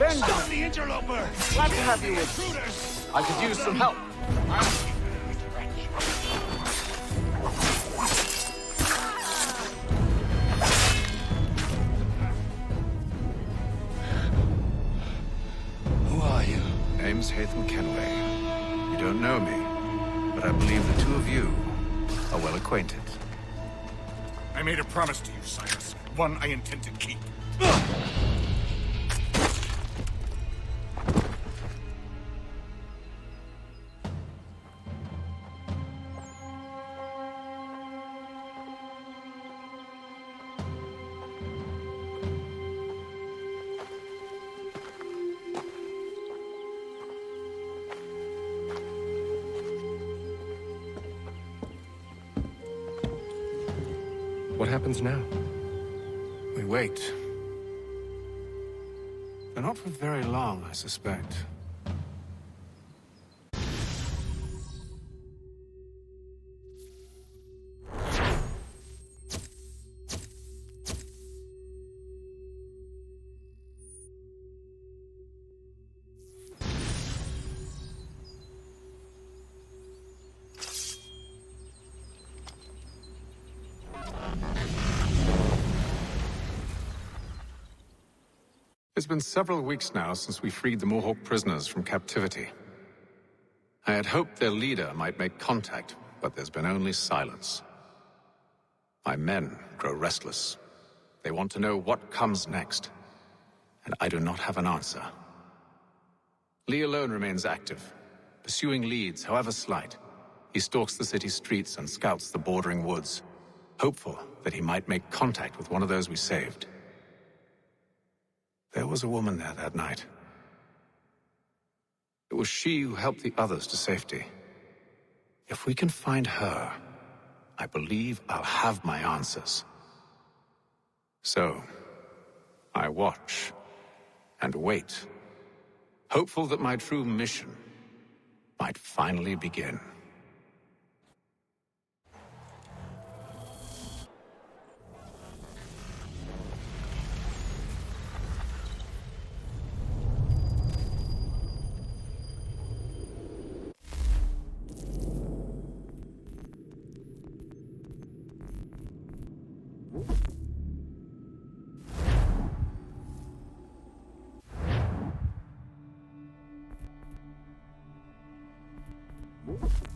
Stop the interloper! Glad to have you with. I could use some help. Who are you? Name's Hatham Kenway. You don't know me, but I believe the two of you are well acquainted. I made a promise to you, Silas. One I intend to keep. What happens now? We wait. But not for very long, I suspect. It's been several weeks now since we freed the Mohawk prisoners from captivity. I had hoped their leader might make contact, but there's been only silence. My men grow restless. They want to know what comes next, and I do not have an answer. Lee alone remains active, pursuing leads, however slight. He stalks the city streets and scouts the bordering woods, hopeful that he might make contact with one of those we saved. There was a woman there that night. It was she who helped the others to safety. If we can find her, I believe I'll have my answers. So, I watch and wait, hopeful that my true mission might finally begin. Woo!